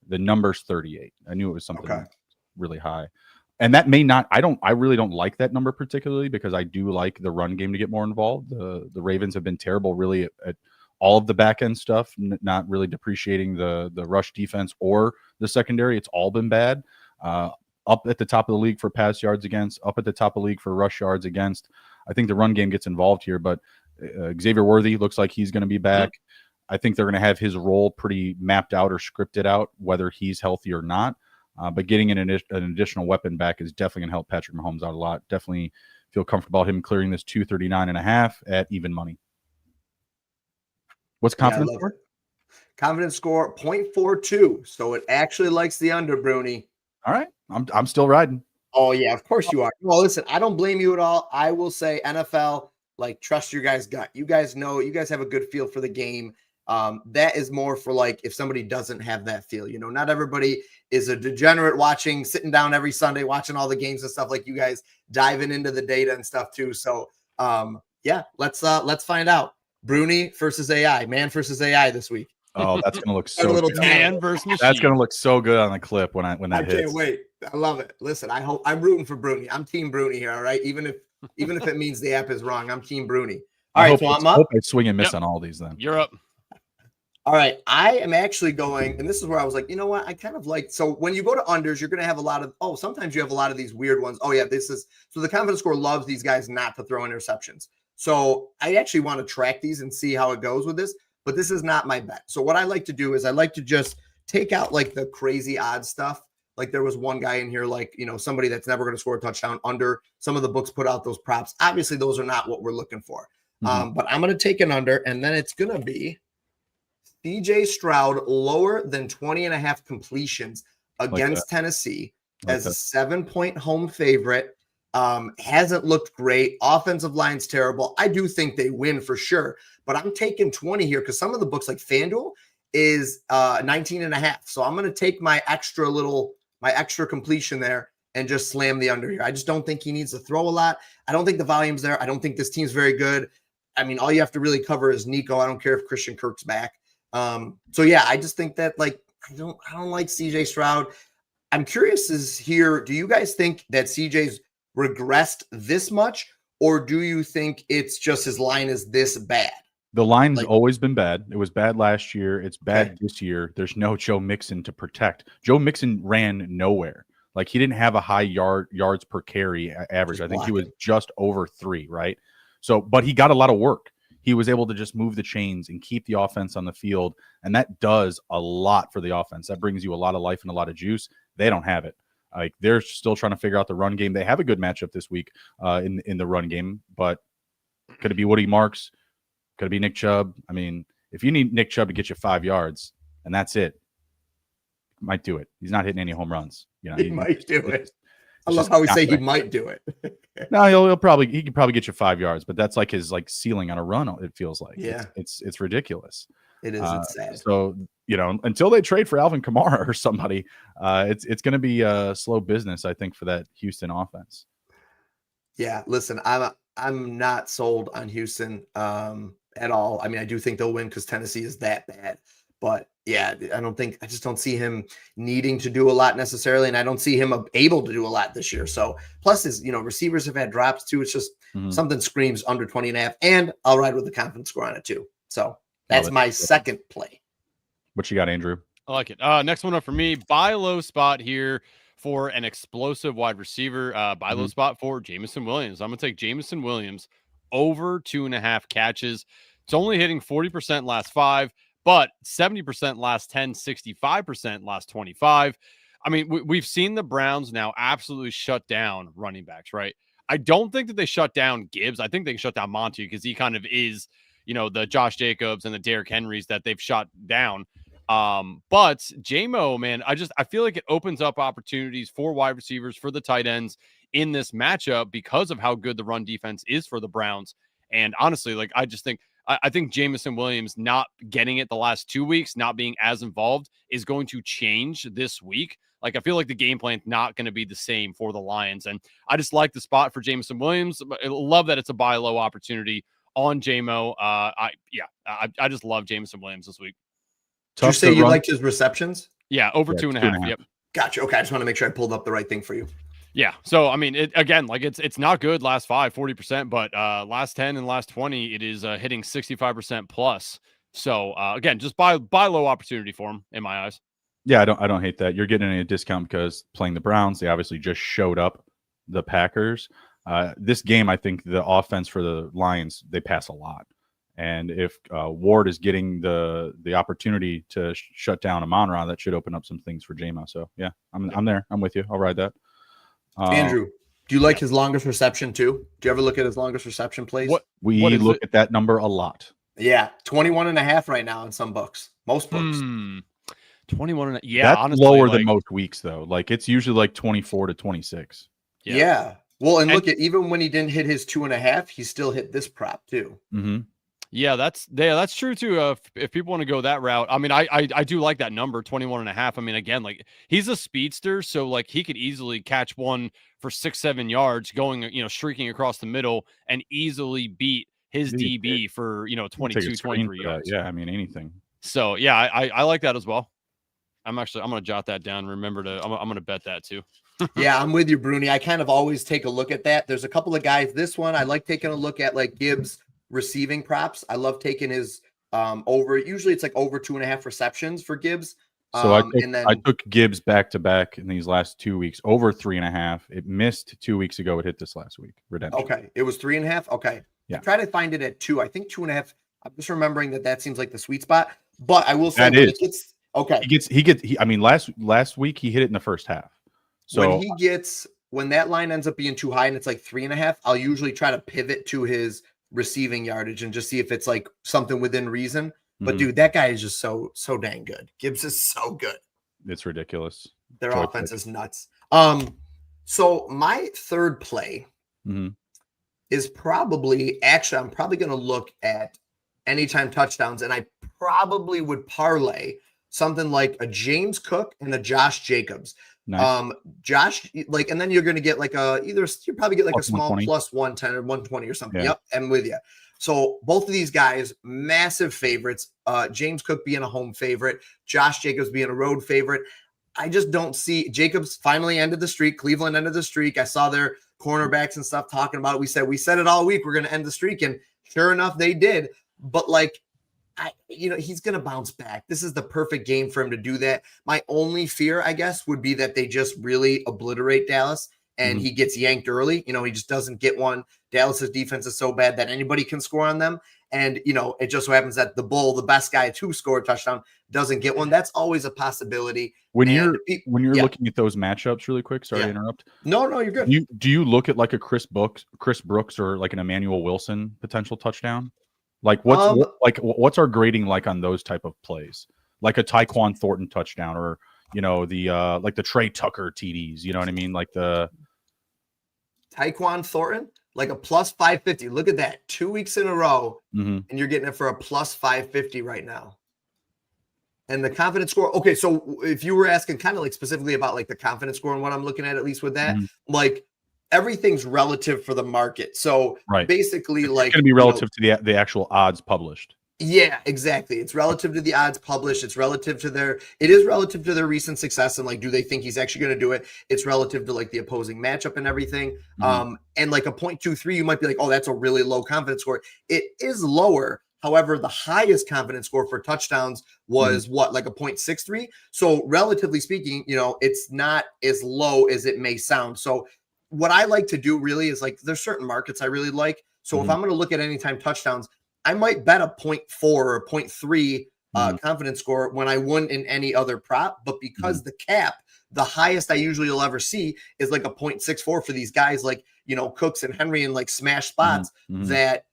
The number's 38. I knew it was something really high. And that may not, I really don't like that number particularly, because I do like the run game to get more involved. The Ravens have been terrible really at all of the back end stuff, not really depreciating the rush defense or the secondary. It's all been bad. Up at the top of the league for pass yards against, up at the top of the league for rush yards against. I think the run game gets involved here, but Xavier Worthy looks like he's going to be back. I think they're going to have his role pretty mapped out or scripted out, whether he's healthy or not. But getting an additional weapon back is definitely going to help Patrick Mahomes out a lot. Definitely feel comfortable about him clearing this 239.5 at even money. What's confidence score? Confidence score 0.42. So it actually likes the under, Bruni. All right. I'm still riding. Oh, yeah, of course you are. Well, listen, I don't blame you at all. I will say NFL, like, trust your guys' gut. You guys know, you guys have a good feel for the game. That is more for like if somebody doesn't have that feel, not everybody is a degenerate sitting down every Sunday watching all the games and stuff, like you guys diving into the data and stuff too. So let's find out. Bruni versus AI, man versus AI this week. Oh, that's gonna look so good. Man versus machine. That's gonna look so good on the clip when that hits. I can't wait. I love it. Listen, I'm rooting for Bruni. I'm team Bruni here. All right. Even if it means the app is wrong, I'm team Bruni. All right, so I'm up. Hope I swing and miss on all these then. You're up. All right, I am actually going, and this is where I was like, you know what? I kind of like, so when you go to unders, you're going to have a lot of, sometimes you have a lot of these weird ones. Oh, yeah, so the confidence score loves these guys not to throw interceptions. So I actually want to track these and see how it goes with this, but this is not my bet. So what I like to do is I like to just take out like the crazy odd stuff. Like there was one guy in here, like, somebody that's never going to score a touchdown under. Some of the books put out those props. Obviously, those are not what we're looking for. But I'm going to take an under, and then it's going to be DJ Stroud lower than 20.5 completions against Tennessee as a 7-point home favorite. Hasn't looked great. Offensive line's terrible. I do think they win for sure, but I'm taking 20 here because some of the books like FanDuel is 19.5. So I'm going to take my extra completion there and just slam the under here. I just don't think he needs to throw a lot. I don't think the volume's there. I don't think this team's very good. I mean, all you have to really cover is Nico. I don't care if Christian Kirk's back. So yeah, I just think that I don't like CJ Stroud. I'm curious do you guys think that CJ's regressed this much, or do you think it's just his line is this bad? The line's always been bad. It was bad last year. It's bad this year. There's no Joe Mixon to protect. Joe Mixon ran nowhere. Like, he didn't have a high yards per carry average. I think he was just over 3, right? So, but he got a lot of work. He was able to just move the chains and keep the offense on the field, and that does a lot for the offense. That brings you a lot of life and a lot of juice. They don't have it. Like, they're still trying to figure out the run game. They have a good matchup this week in the run game, but could it be Woody Marks? Could it be Nick Chubb? I mean, if you need Nick Chubb to get you 5 yards and that's it, might do it. He's not hitting any home runs. He might do it. I love how we say he might do it. No, he could probably get you 5 yards, but that's like his ceiling on a run. It feels like it's ridiculous. It is. It's sad. So until they trade for Alvin Kamara or somebody, it's going to be a slow business, I think, for that Houston offense. Yeah, listen, I'm not sold on Houston at all. I mean, I do think they'll win because Tennessee is that bad. But yeah, I just don't see him needing to do a lot necessarily. And I don't see him able to do a lot this year. So plus his, receivers have had drops too. It's just something screams under 20.5, and I'll ride with the confidence score on it too. So that's my second play. What you got, Andrew? I like it. Next one up for me, buy low spot here for an explosive wide receiver. Buy low spot for Jameson Williams. I'm going to take Jameson Williams over 2.5 catches. It's only hitting 40% last 5, but 70% last 10, 65% last 25. I mean, we've seen the Browns now absolutely shut down running backs, right? I don't think that they shut down Gibbs. I think they can shut down Monty because he kind of is, the Josh Jacobs and the Derrick Henrys that they've shot down. But JMO, man, I feel like it opens up opportunities for wide receivers, for the tight ends in this matchup because of how good the run defense is for the Browns. And honestly, I think Jameson Williams not getting it the last 2 weeks, not being as involved, is going to change this week. Like, I feel like the game plan's not going to be the same for the Lions. And I just like the spot for Jameson Williams. I love that it's a buy low opportunity on JMO. I just love Jameson Williams this week. Did you say you liked his receptions? Yeah, over 2.5. Yep. Gotcha. Okay, I just want to make sure I pulled up the right thing for you. Yeah. So, I mean, it's not good last 5, 40%, but last 10 and last 20, it is hitting 65% plus. So, again, just buy low opportunity for him in my eyes. Yeah, I don't hate that. You're getting a discount because playing the Browns, they obviously just showed up the Packers. This game, I think the offense for the Lions, they pass a lot. And if Ward is getting the opportunity to shut down Amon-Ra, that should open up some things for JMO. So, yeah, I'm there. I'm with you. I'll ride that. Andrew, do you like his longest reception too? Do you ever look at his longest reception plays? We look at that number a lot. Yeah, 21.5 right now in some books. Most books. 21. Yeah, that's honestly, lower than most weeks though. Like, it's usually like 24 to 26. Yeah. Well, and look at, even when he didn't hit his 2.5, he still hit this prop too. Mm-hmm. Yeah, that's true too. If people want to go that route, I mean, I do like that number, 21.5. I mean, again, like, he's a speedster, so like he could easily catch one for 6-7 yards going, streaking across the middle and easily beat his DB for 22, 23 yards. Yeah, I mean, anything. So yeah, I like that as well. I'm gonna jot that down. Remember I'm gonna bet that too. Yeah, I'm with you, Bruni. I kind of always take a look at that. There's a couple of guys. This one I like taking a look at, like Gibbs receiving props. I love taking his over. Usually it's like over 2.5 receptions for Gibbs. So I took Gibbs back to back in these last 2 weeks, over 3.5. It missed 2 weeks ago. It hit this last week. Redemption. Okay, it was 3.5. Okay, yeah. I try to find it at 2. I think 2.5. I'm just remembering that seems like the sweet spot. But I will say okay. I mean, last week he hit it in the first half. So when that line ends up being too high and it's like 3.5, I'll usually try to pivot to his receiving yardage and just see if it's like something within reason. But dude, that guy is just so dang good. Gibbs is so good. It's ridiculous. Their offense is nuts. So my third play is probably, actually, I'm probably going to look at anytime touchdowns, and I probably would parlay something like a James Cook and a Josh Jacobs. Nice. Josh, like, and then you're going to get like you probably get like Plus a small 120. plus 110 or 120 or something. Yeah. Yep, I'm with you. So both of these guys, massive favorites. James Cook being a home favorite, Josh Jacobs being a road favorite. I just don't see Jacobs finally ended the streak. Cleveland ended the streak. I saw their cornerbacks and stuff talking about it. We said it all week. We're going to end the streak. And sure enough, they did. But like, he's going to bounce back. This is the perfect game for him to do that. My only fear, I guess, would be that they just really obliterate Dallas and he gets yanked early. He just doesn't get one. Dallas's defense is so bad that anybody can score on them. And, it just so happens that the Bull, the best guy to score a touchdown, doesn't get one. That's always a possibility. When you're looking at those matchups really quick, sorry to interrupt. No, you're good. Do you look at like a Chris Brooks or like an Emmanuel Wilson potential touchdown? Like what's our grading like on those type of plays? Like a Tyquan Thornton touchdown or the like the Trey Tucker TDs, you know what I mean? Like the Tyquan Thornton, like a plus 550. Look at that. 2 weeks in a row, and you're getting it for a plus 550 right now. And the confidence score. Okay, so if you were asking kind of like specifically about like the confidence score and what I'm looking at least with that, like everything's relative for the market. So basically, it's like going to be relative to the actual odds published. Yeah, exactly. It's relative to the odds published. It is relative to their recent success. And like, do they think he's actually going to do it? It's relative to like the opposing matchup and everything. And like a 0.23, you might be like, oh, that's a really low confidence score. It is lower. However, the highest confidence score for touchdowns was like a 0.63. So relatively speaking, it's not as low as it may sound. So what I like to do really is like, there's certain markets I really like. So if I'm going to look at anytime touchdowns, I might bet a 0.4 or 0.3 confidence score when I wouldn't in any other prop. But because the cap, the highest I usually will ever see is like a 0.64 for these guys like, Cooks and Henry and like smash spots that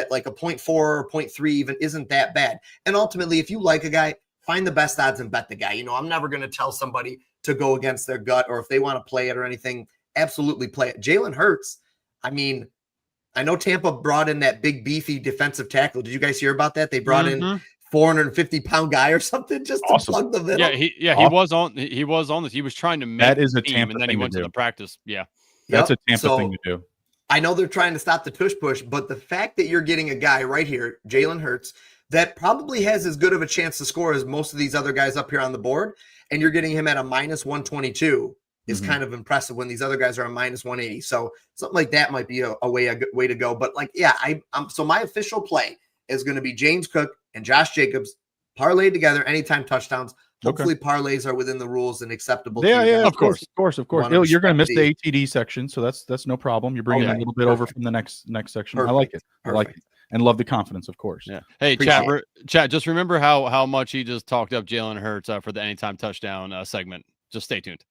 like a 0.4 or 0.3 even isn't that bad. And ultimately, if you like a guy, find the best odds and bet the guy. I'm never going to tell somebody to go against their gut or if they want to play it or anything, absolutely play it. Jalen Hurts, I mean, I know Tampa brought in that big beefy defensive tackle. Did you guys hear about that? They brought in 450-pound guy or something just to plug the middle. He was on this. He was trying to make that is a team, and then he went to the practice. Yeah. That's a Tampa thing to do. I know they're trying to stop the tush push, but the fact that you're getting a guy right here, Jalen Hurts, that probably has as good of a chance to score as most of these other guys up here on the board, and you're getting him at a minus 122 is kind of impressive when these other guys are a minus 180. So something like that might be a good way to go. But like, yeah, so my official play is going to be James Cook and Josh Jacobs parlayed together anytime touchdowns. Hopefully parlays are within the rules and acceptable. Yeah, of course. You're going to miss the ATD section, so that's no problem. You're bringing a little bit over from the next section. I like it. I like it. And love the confidence, of course. Yeah. Hey, chat. Just remember how much he just talked up Jalen Hurts for the anytime touchdown segment. Just stay tuned.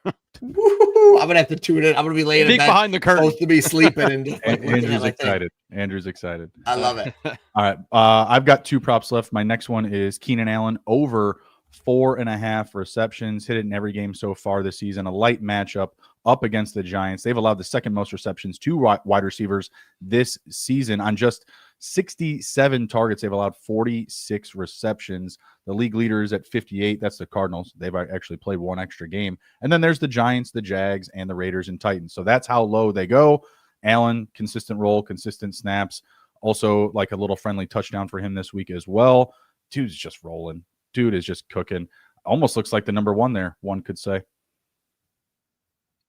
I'm gonna have to tune in. I'm gonna be laying in bed behind the curtain, supposed to be sleeping. And Andrew's excited. Andrew's excited. I love it. All right, I've got 2 props left. My next one is Keenan Allen over 4.5 receptions. Hit it in every game so far this season. A light matchup up against the Giants. They've allowed the second most receptions to wide receivers this season on just 67 targets. They've allowed 46 receptions. The league leader is at 58. That's the Cardinals. They've actually played one extra game. And then there's the Giants, the Jags, and the Raiders and Titans. So that's how low they go. Allen, consistent role, consistent snaps. Also, like a little friendly touchdown for him this week as well. Dude's just rolling. Dude is just cooking. Almost looks like the number one there, one could say.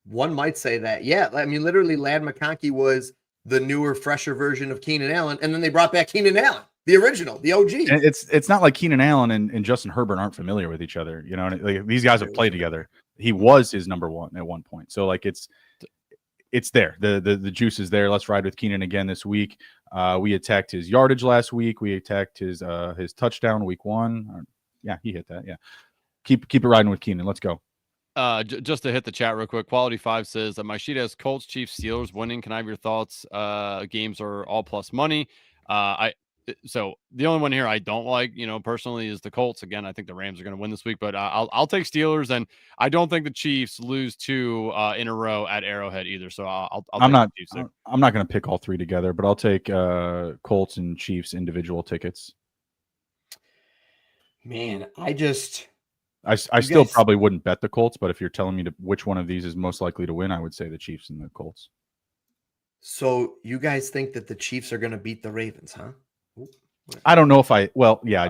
One might say that. Yeah. I mean, literally, Ladd McConkey was the newer, fresher version of Keenan Allen. And then they brought back Keenan Allen, the original, the OG. And it's not like Keenan Allen and Justin Herbert aren't familiar with each other. Like, these guys have played together. He was his number one at one point. So like it's there. The juice is there. Let's ride with Keenan again this week. We attacked his yardage last week. We attacked his touchdown week 1. Yeah, he hit that. Yeah. Keep it riding with Keenan. Let's go. Just to hit the chat real quick, Quality 5 says that my sheet has Colts, Chiefs, Steelers winning. Can I have your thoughts? Games are all plus money. So the only one here I don't like, personally, is the Colts. Again, I think the Rams are going to win this week, but I'll take Steelers, and I don't think the Chiefs lose 2 in a row at Arrowhead either. So I'll take the Chiefs there. I'm not going to pick all 3 together, but I'll take Colts and Chiefs individual tickets. Man, I still probably wouldn't bet the Colts, but if you're telling me which one of these is most likely to win, I would say the Chiefs and the Colts. So you guys think that the Chiefs are going to beat the Ravens, huh? I don't know if I do. Yeah, I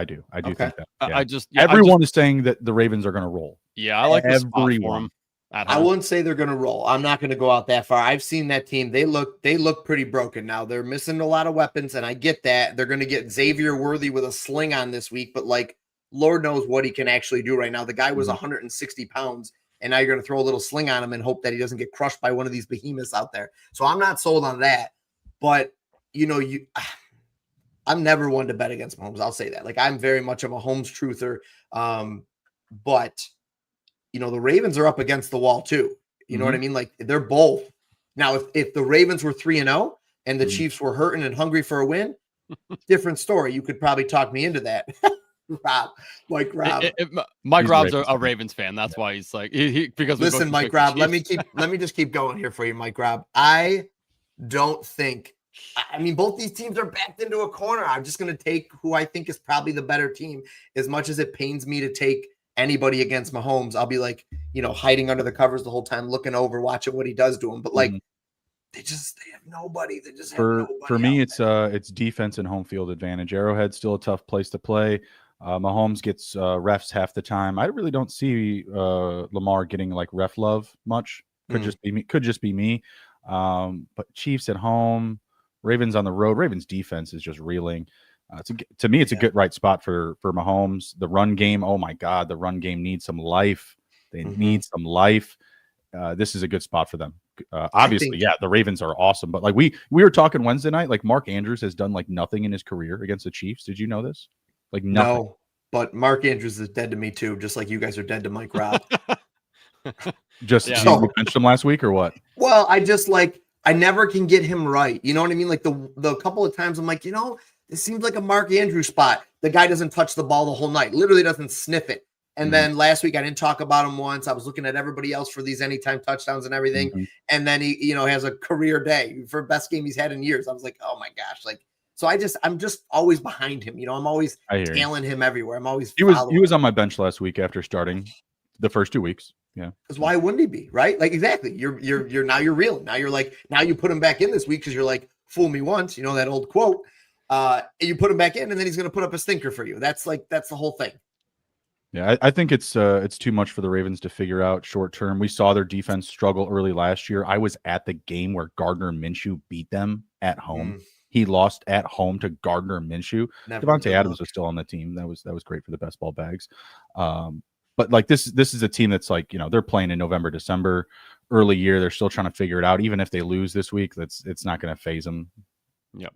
do. I do think that. Yeah. Everyone is saying that the Ravens are going to roll. Yeah, I like the spot for them. I wouldn't say they're going to roll. I'm not going to go out that far. I've seen that team. They look pretty broken now. They're missing a lot of weapons, and I get that. They're going to get Xavier Worthy with a sling on this week, but like, Lord knows what he can actually do right now. The guy was 160 pounds, and now you're going to throw a little sling on him and hope that he doesn't get crushed by one of these behemoths out there. So I'm not sold on that. But, I'm never one to bet against Mahomes. I'll say that. Like, I'm very much of a Mahomes truther. But, the Ravens are up against the wall too. You know what I mean? Like, they're both. Now, if the Ravens were 3-0 and the Chiefs were hurting and hungry for a win, different story. You could probably talk me into that. Rob. Mike Rob's a Ravens fan. That's why he's like, because listen, Mike Rob, let me just keep going here for you, Mike Rob. I don't think, both these teams are backed into a corner. I'm just going to take who I think is probably the better team. As much as it pains me to take anybody against Mahomes, I'll be like, hiding under the covers the whole time, looking over, watching what he does to him. But like, they have nobody. They just have nobody. For me, it's defense and home field advantage. Arrowhead's still a tough place to play. Mahomes gets refs half the time. I really don't see Lamar getting like ref love much. Could just be me. But Chiefs at home, Ravens on the road. Ravens defense is just reeling. To me, it's a good right spot for Mahomes. The run game, oh my God, the run game needs some life. They need some life. This is a good spot for them. Obviously, the Ravens are awesome. But like we were talking Wednesday night, like Mark Andrews has done like nothing in his career against the Chiefs. Did you know this? Like nothing. No, but Mark Andrews is dead to me too, just like you guys are dead to Mike Rob. You benched him last week or what? Well, I never can get him right. You know what I mean? Like the couple of times I'm like, this seems like a Mark Andrews spot. The guy doesn't touch the ball the whole night, literally doesn't sniff it. And then last week I didn't talk about him once. I was looking at everybody else for these anytime touchdowns and everything. And then he, has a career day for best game he's had in years. I was like, oh my gosh. Like, so I'm just always behind him. I'm always tailing him everywhere. I'm always he was on my bench last week after starting the first 2 weeks. Yeah. Because why wouldn't he be? Right? Like, exactly. You're now you're real. Now you're like, now you put him back in this week because you're like, fool me once, that old quote. You put him back in and then he's going to put up a stinker for you. That's the whole thing. Yeah, I think it's too much for the Ravens to figure out short term. We saw their defense struggle early last year. I was at the game where Gardner Minshew beat them at home. He lost at home to Gardner Minshew. Devontae Adams was still on the team. That was great for the best ball bags. But like this is a team that's like, they're playing in November, December, early year. They're still trying to figure it out. Even if they lose this week, it's not going to phase them. Yep.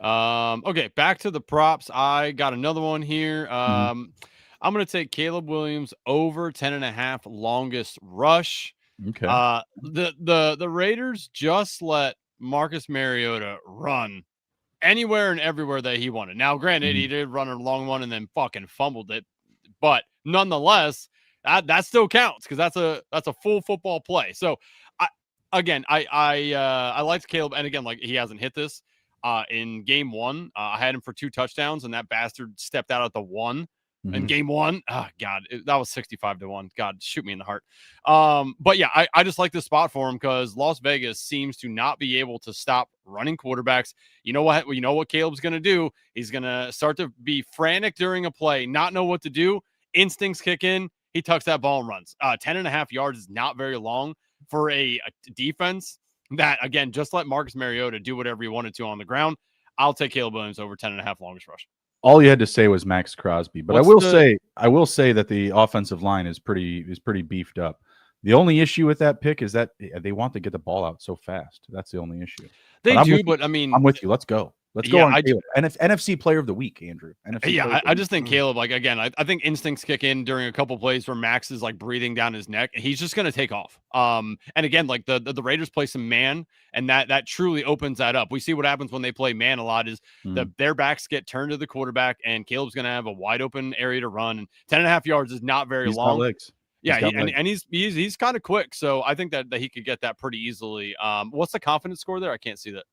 Okay, back to the props. I got another one here. I'm going to take Caleb Williams over 10.5 longest rush. Okay. The Raiders just let Marcus Mariota run anywhere and everywhere that he wanted. Now, granted, he did run a long one and then fucking fumbled it, but nonetheless, that still counts because that's a full football play. So, I liked Caleb, and again, like he hasn't hit this in game one. I had him for 2 touchdowns, and that bastard stepped out at the 1. In game 1, oh God, that was 65-1. God, shoot me in the heart. But yeah, I just like this spot for him because Las Vegas seems to not be able to stop running quarterbacks. You know what Caleb's going to do? He's going to start to be frantic during a play, not know what to do. Instincts kick in. He tucks that ball and runs. 10.5 yards is not very long for a defense that, again, just let Marcus Mariota do whatever he wanted to on the ground. I'll take Caleb Williams over 10.5 longest rush. All you had to say was Max Crosby, but I will say that the offensive line is pretty beefed up. The only issue with that pick is that they want to get the ball out so fast. That's the only issue. But I'm with you. Let's go. Let's go on Caleb. NFC Player of the Week, Andrew. I just think Caleb, like, again, I think instincts kick in during a couple plays where Max is like breathing down his neck, and he's just going to take off. And again, like the Raiders play some man, and that truly opens that up. We see what happens when they play man a lot is their backs get turned to the quarterback, and Caleb's going to have a wide open area to run. And 10.5 yards is not very long. Got legs. Yeah, he's kind of quick, so I think that he could get that pretty easily. What's the confidence score there? I can't see that.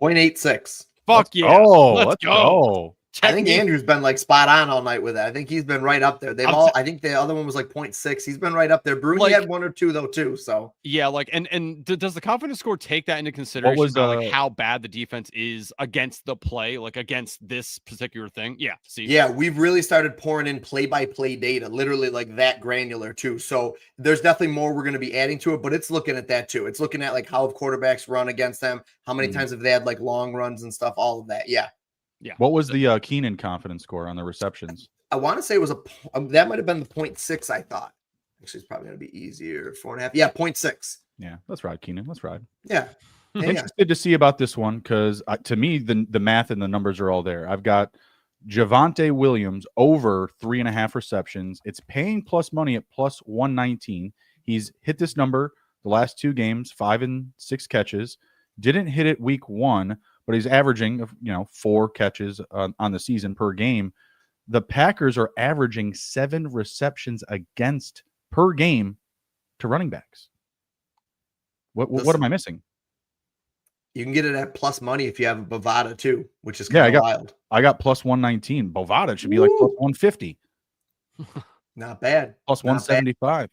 0.86. Fuck yeah! Let's go. I think Andrew's been like spot on all night with it. I think he's been right up there. I think the other one was like 0.6. He's been right up there. Bruni had 1 or 2 though too. So yeah, like and does the confidence score take that into consideration about like how bad the defense is against the play, like against this particular thing? Yeah. See. Yeah, we've really started pouring in play-by-play data, literally like that granular too. So there's definitely more we're going to be adding to it, but it's looking at that too. It's looking at like how have quarterbacks run against them, how many times have they had like long runs and stuff, all of that. Yeah. Yeah. What was the Keenan confidence score on the receptions? I want to say it was that might have been the 0.6. I thought actually it's probably going to be easier. 4.5. Yeah. 0.6. Yeah. Let's ride, Keenan. Let's ride. Yeah. Interested to see about this one because to me, the math and the numbers are all there. I've got Javonte Williams over 3.5 receptions. It's paying plus money at plus 119. He's hit this number the last 2 games, 5 and 6 catches. Didn't hit it week 1. But he's averaging, 4 catches on the season per game. The Packers are averaging 7 receptions against per game to running backs. What am I missing? You can get it at plus money if you have a Bovada too, which is kind of wild. I got plus 119. Bovada should be like plus 150. Not bad. Plus 175.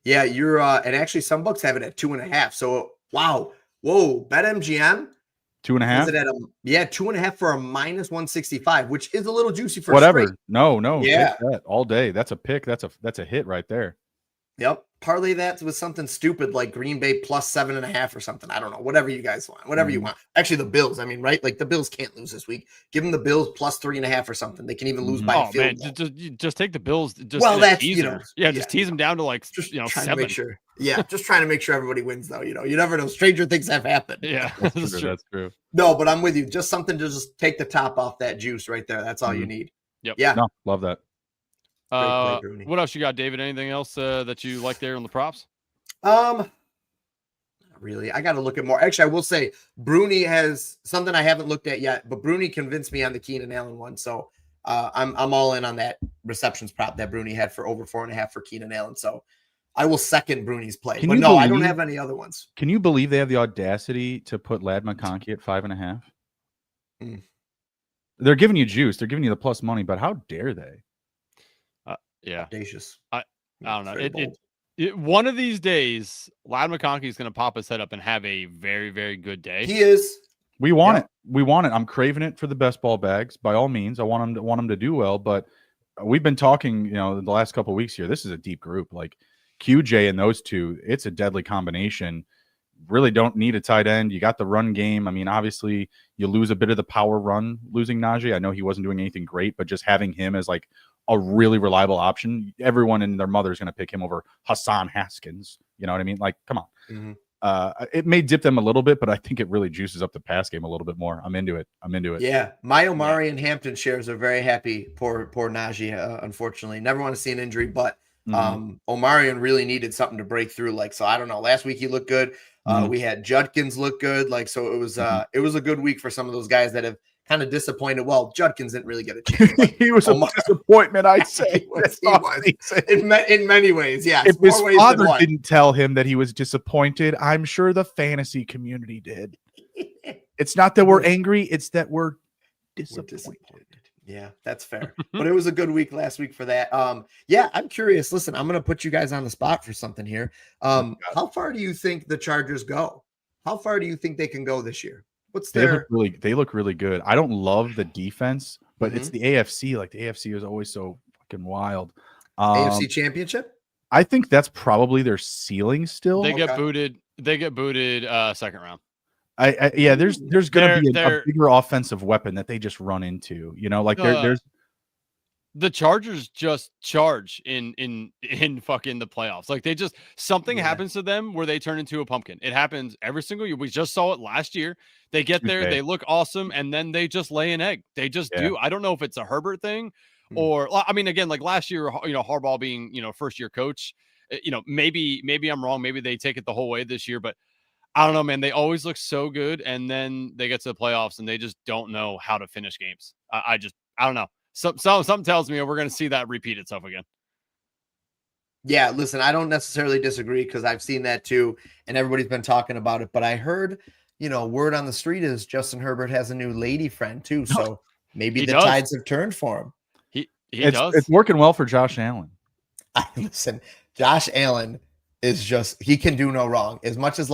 Yeah, you're and actually some books have it at 2.5. So wow, whoa, BetMGM. 2.5. Is it at 2.5 for a minus 165, which is a little juicy for whatever. Straight. No, yeah, that all day. That's a pick. That's a hit right there. Yep. Parlay that with something stupid like Green Bay plus 7.5 or something. I don't know. Whatever you guys want. Whatever you want. Actually, the Bills. I mean, right? Like the Bills can't lose this week. Give them the Bills plus 3.5 or something. They can even lose by a field goal. Just take the Bills. That's just tease them down to like just 7. Make sure. Yeah, just trying to make sure everybody wins though. You never know. Stranger things have happened. Yeah, that's true. No, but I'm with you. Just something to just take the top off that juice right there. That's all you need. Yep. Yeah. No, love that. What else you got, David? Anything else that you like there on the props? Not really. I got to look at more. Actually, I will say Bruni has something I haven't looked at yet, but Bruni convinced me on the Keenan Allen one. So I'm all in on that receptions prop that Bruni had for over 4.5 for Keenan Allen. So I will second Bruni's play. But no, I don't have any other ones. Can you believe they have the audacity to put Ladd McConkey at 5.5? They're giving you juice. They're giving you the plus money, but how dare they? Yeah. Audacious. I don't know. One of these days, Ladd McConkey is going to pop his head up and have a very, very good day. He is. We want it. We want it. I'm craving it for the best ball bags. By all means, I want him to do well. But we've been talking, the last couple of weeks here. This is a deep group. Like QJ and those two, it's a deadly combination. Really don't need a tight end. You got the run game. I mean, obviously, you lose a bit of the power run losing Najee. I know he wasn't doing anything great, but just having him as like a really reliable option, everyone and their mother is going to pick him over Hassan Haskins. You know what I mean? Like, come on. It may dip them a little bit, but I think it really juices up the pass game a little bit more. I'm into it. Yeah. My Omari and Hampton shares are very happy. Poor Najee, unfortunately. Never want to see an injury, but Omarion really needed something to break through. Like, so I don't know. Last week he looked good. We had Judkins look good. Like, so it was a good week for some of those guys that have kind of disappointed. Well, Judkins didn't really get a chance. He was a disappointment, I'd say. he was. In many ways, yeah. If his father didn't tell him that he was disappointed, I'm sure the fantasy community did. It's not that we're angry, it's that we're disappointed. Yeah, that's fair. But it was a good week last week for that. Yeah, I'm curious. Listen, I'm going to put you guys on the spot for something here. How far do you think the Chargers go? How far do you think they can go this year? They look really good. I don't love the defense, but it's the AFC. Like the AFC is always so fucking wild. AFC Championship? I think that's probably their ceiling still. They get booted second round. There's going to be a bigger offensive weapon that they just run into. There's The Chargers just charge in fucking the playoffs. Like they just something happens to them where they turn into a pumpkin. It happens every single year. We just saw it last year. They get there, they look awesome, and then they just lay an egg. They just do. I don't know if it's a Herbert thing or I mean, again, like last year, Harbaugh being, first year coach, maybe I'm wrong. Maybe they take it the whole way this year, but I don't know, man. They always look so good, and then they get to the playoffs and they just don't know how to finish games. I don't know. Something tells me we're going to see that repeat itself again. Yeah, listen, I don't necessarily disagree because I've seen that too, and everybody's been talking about it. But I heard, word on the street is Justin Herbert has a new lady friend too, so maybe the tides have turned for him. He does. It's working well for Josh Allen. Listen, Josh Allen is he can do no wrong. As much as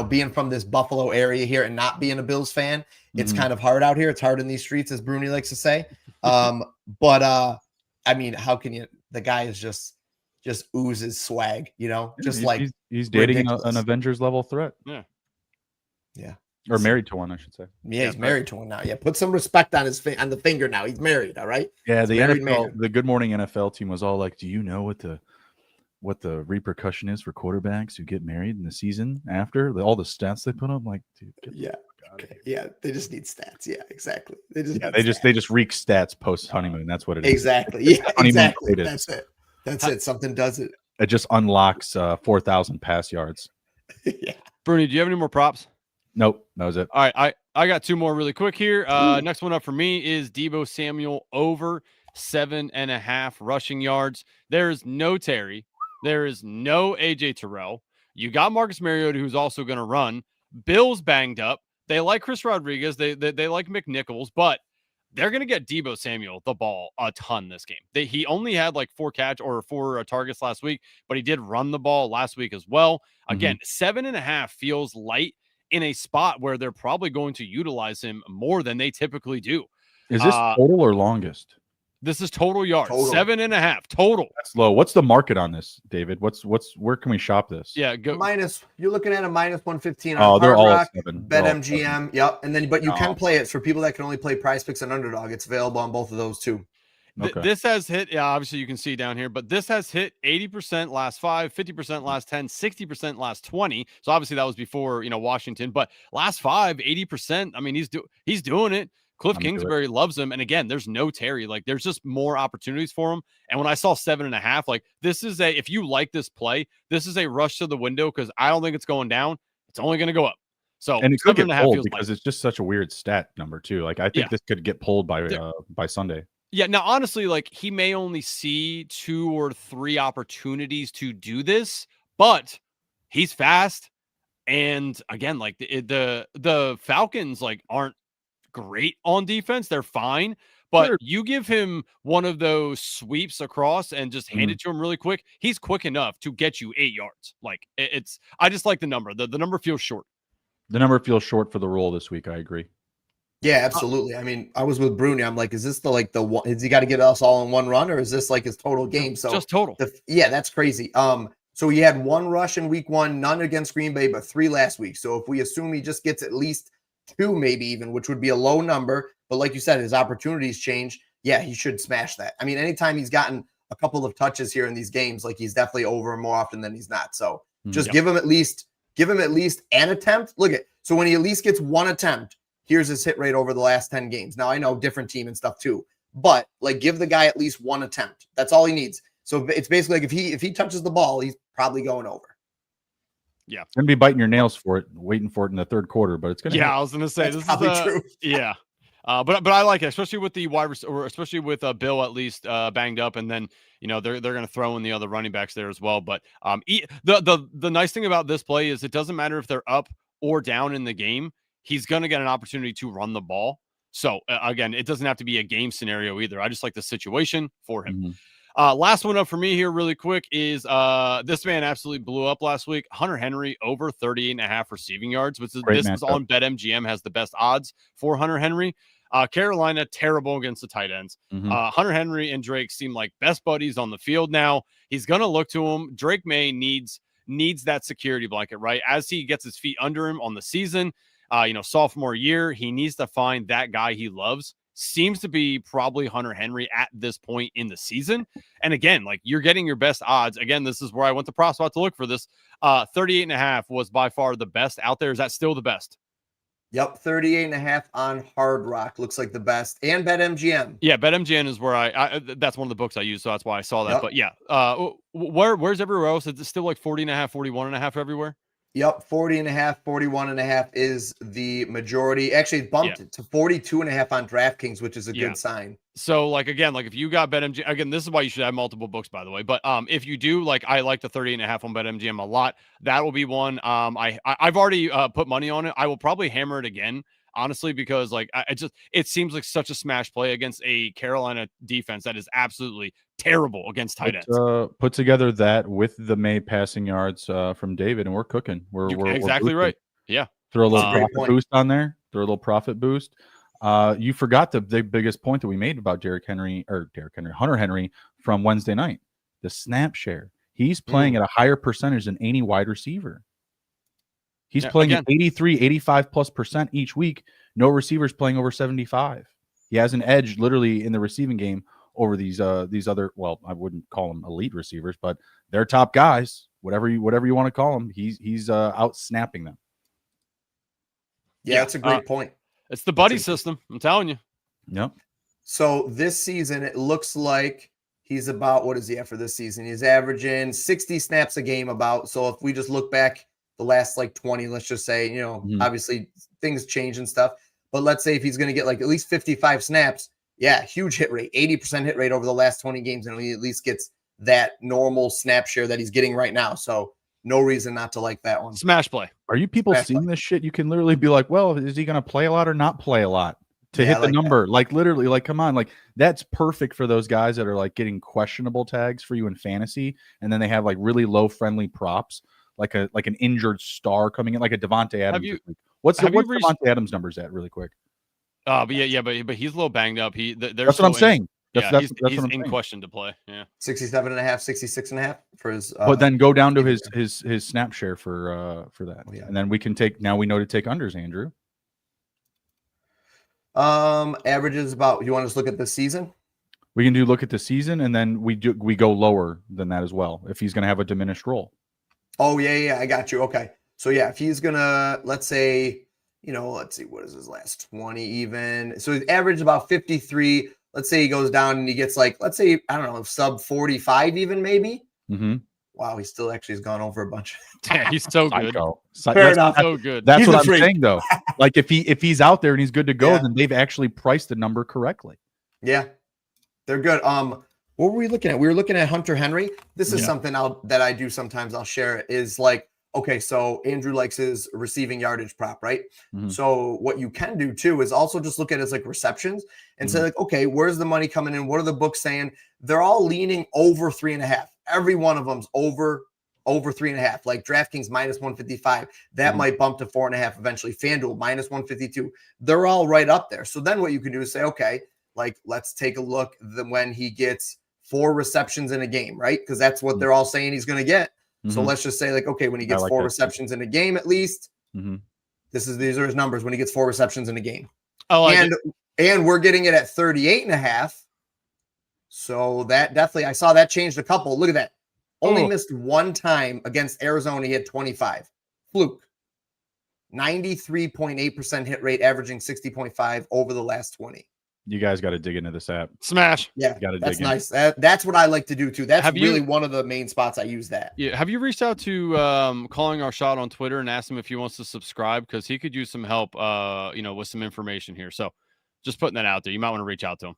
being from this Buffalo area here and not being a Bills fan, it's kind of hard out here. It's hard in these streets, as Bruni likes to say. But I mean, how can you? The guy is just oozes swag, he's dating an Avengers level threat. Yeah, or married to one, I should say. Yeah, he's married to one now. Yeah, put some respect on on the finger now. He's married. All right. Yeah, the NFL, the Good Morning NFL team was all like, "Do you know what the repercussion is for quarterbacks who get married in the season after all the stats they put up?" Like, dude, yeah, they just need stats. Yeah, exactly. They just reek stats post honeymoon. That's what it is. Exactly. Exactly. That's it. That's it. Something does it. It just unlocks 4,000 pass yards. Yeah. Bruni, do you have any more props? Nope, that was it. All right, I got two more really quick here. Next one up for me is Deebo Samuel over 7.5 rushing yards. There is no Terry. There is no AJ Terrell. You got Marcus Mariota, who's also going to run. Bills banged up. They like Chris Rodriguez. They like McNichols, but they're going to get Deebo Samuel the ball a ton this game. He only had like 4 targets last week, but he did run the ball last week as well. Again, 7.5 feels light in a spot where they're probably going to utilize him more than they typically do. Is this total or longest? This is total yards. 7.5 total. That's low. What's the market on this, David? Where can we shop this? Yeah, go you're looking at a minus 115 on they're all Rock, 7. BetMGM. Yep. And then but you can play it for people that can only play Prize Picks and Underdog. It's available on both of those too. Okay. This has hit, obviously you can see down here, but this has hit 80% last 5, 50% last 10, 60% last 20. So obviously that was before, Washington, but last 5, 80%. I mean, he's doing it. Cliff Kingsbury loves him. And again, there's no Terry. Like there's just more opportunities for him. And when I saw 7.5, like this is if you like this play, this is a rush to the window because I don't think it's going down. It's only going to go up. So and it could get pulled because it's just such a weird stat number too. Like I think this could get pulled by Sunday. Yeah. Now, honestly, like he may only see 2 or 3 opportunities to do this, but he's fast. And again, like the Falcons aren't great on defense. They're fine, but you give him one of those sweeps across and just hand it to him really quick. He's quick enough to get you 8 yards. Like I just like the number. The number feels short. The number feels short for the roll this week. I agree. Yeah, absolutely. I mean, I was with Bruni. I'm like, is this the one? Has he got to get us all in one run, or is this like his total game? So just total. That's crazy. So he had 1 rush in week 1, none against Green Bay, but 3 last week. So if we assume he just gets at least 2, maybe even, which would be a low number, but like you said, his opportunities change. Yeah, he should smash that. I mean, anytime he's gotten a couple of touches here in these games, like he's definitely over more often than he's not. So just give him at least an attempt. So when he at least gets 1 attempt, here's his hit rate over the last 10 games. Now I know different team and stuff too, but give the guy at least 1 attempt. That's all he needs. So it's basically like if he touches the ball, he's probably going over. Yeah, it's gonna be biting your nails for it, waiting for it in the third quarter, but it's gonna. Yeah, I was gonna say this is true. Yeah, but I like it, especially with the wide receiver, or especially with Bill at least banged up, and then they're gonna throw in the other running backs there as well. But the nice thing about this play is it doesn't matter if they're up or down in the game, he's gonna get an opportunity to run the ball. So again, it doesn't have to be a game scenario either. I just like the situation for him. Last one up for me here really quick is this man absolutely blew up last week. Hunter Henry over 38.5 receiving yards, which is this is on BetMGM, has the best odds for Hunter Henry. Carolina, terrible against the tight ends. Hunter Henry and Drake seem like best buddies on the field now. He's going to look to him. Drake May needs that security blanket, right? As he gets his feet under him on the season, sophomore year, he needs to find that guy he loves seems to be probably Hunter Henry at this point in the season. And again, like you're getting your best odds. Again, this is where I went to PropsBot to look for this. 38.5 was by far the best out there. Is that still the best? Yep, 38.5 on Hard Rock looks like the best, and BetMGM. Yeah, BetMGM is where I that's one of the books I use, so that's why I saw that. Yep. But yeah, where's everywhere else? Is it still like 40.5, 41.5 everywhere? Yep, 40.5, 41.5 is the majority. Actually, it bumped it to 42.5 on DraftKings, which is a good sign. So, like, again, like if you got BetMGM, again, this is why you should have multiple books, by the way. But if you do, like, I like the 38.5 on BetMGM a lot. That will be one. I've already put money on it. I will probably hammer it again, honestly, because like it seems like such a smash play against a Carolina defense that is absolutely terrible against tight ends. Put together that with the May passing yards from David, and we're cooking. We're exactly right. Yeah. Throw a little profit boost on there. Throw a little profit boost. You forgot the biggest point that we made about Hunter Henry from Wednesday night. The snap share. He's playing at a higher percentage than any wide receiver. He's playing at 83, 85+% each week. No receivers playing over 75. He has an edge literally in the receiving game over these other, well, I wouldn't call them elite receivers, but they're top guys. Whatever you want to call them, he's out snapping them. Yeah, that's a great point. It's the buddy system. I'm telling you. Yep. So this season, it looks like he's about, what is he at for this season? He's averaging 60 snaps a game about. So if we just look back the last like 20, let's just say, obviously things change and stuff. But let's say if he's going to get like at least 55 snaps, yeah, huge hit rate, 80% hit rate over the last 20 games. And he at least gets that normal snap share that he's getting right now. So no reason not to like that one. Smash play. Are you people seeing this shit? You can literally be like, well, is he going to play a lot or not play a lot to hit the number? Like literally, like, come on. Like that's perfect for those guys that are like getting questionable tags for you in fantasy. And then they have like really low friendly props, like an injured star coming in, like a Devontae Adams. What's Devontae Adams numbers at really quick? But he's a little banged up. That's what I'm saying. That's he's in question to play. Yeah, 67.5, 66.5 for his. But then go down to his snap share for that, and then we can take. Now we know to take unders, Andrew. Averages about. You want us to look at the season? We can look at the season, and then we go lower than that as well if he's going to have a diminished role. Oh yeah, I got you. Okay, so yeah, if he's gonna, let's say, let's see, what is his last 20 even? So he's averaged about 53. Let's say he goes down and he gets like, let's say, I don't know, sub 45 even maybe. Mm-hmm. Wow, he still actually has gone over a bunch. Yeah, he's so good. Fair enough. So good. That's what I'm saying though. Like if he's out there and he's good to go, then they've actually priced the number correctly. Yeah, they're good. What were we looking at? We were looking at Hunter Henry. This is something that I do sometimes. I'll share it is like, okay, so Andrew likes his receiving yardage prop, right? Mm-hmm. So what you can do too is also just look at his like receptions and say like, okay, where's the money coming in? What are the books saying? They're all leaning over 3.5. Every one of them's over 3.5. Like DraftKings minus 155. That might bump to 4.5 eventually. FanDuel minus 152. They're all right up there. So then what you can do is say, okay, like let's take a look when he gets 4 receptions in a game, right? Because that's what they're all saying he's going to get. So let's just say like, okay, when he gets 4 receptions in a game, at least these are his numbers when he gets 4 receptions in a game. And we're getting it at 38.5. So that definitely, I saw that changed a couple. Look at that. Only missed one time against Arizona. He had 25. Fluke. 93.8% hit rate, averaging 60.5 over the last 20. You guys got to dig into this app. Smash. Yeah, that's nice. That's what I like to do too. That's really one of the main spots I use that. Yeah. Have you reached out to Calling Our Shot on Twitter and asked him if he wants to subscribe? Because he could use some help, with some information here. So just putting that out there. You might want to reach out to him.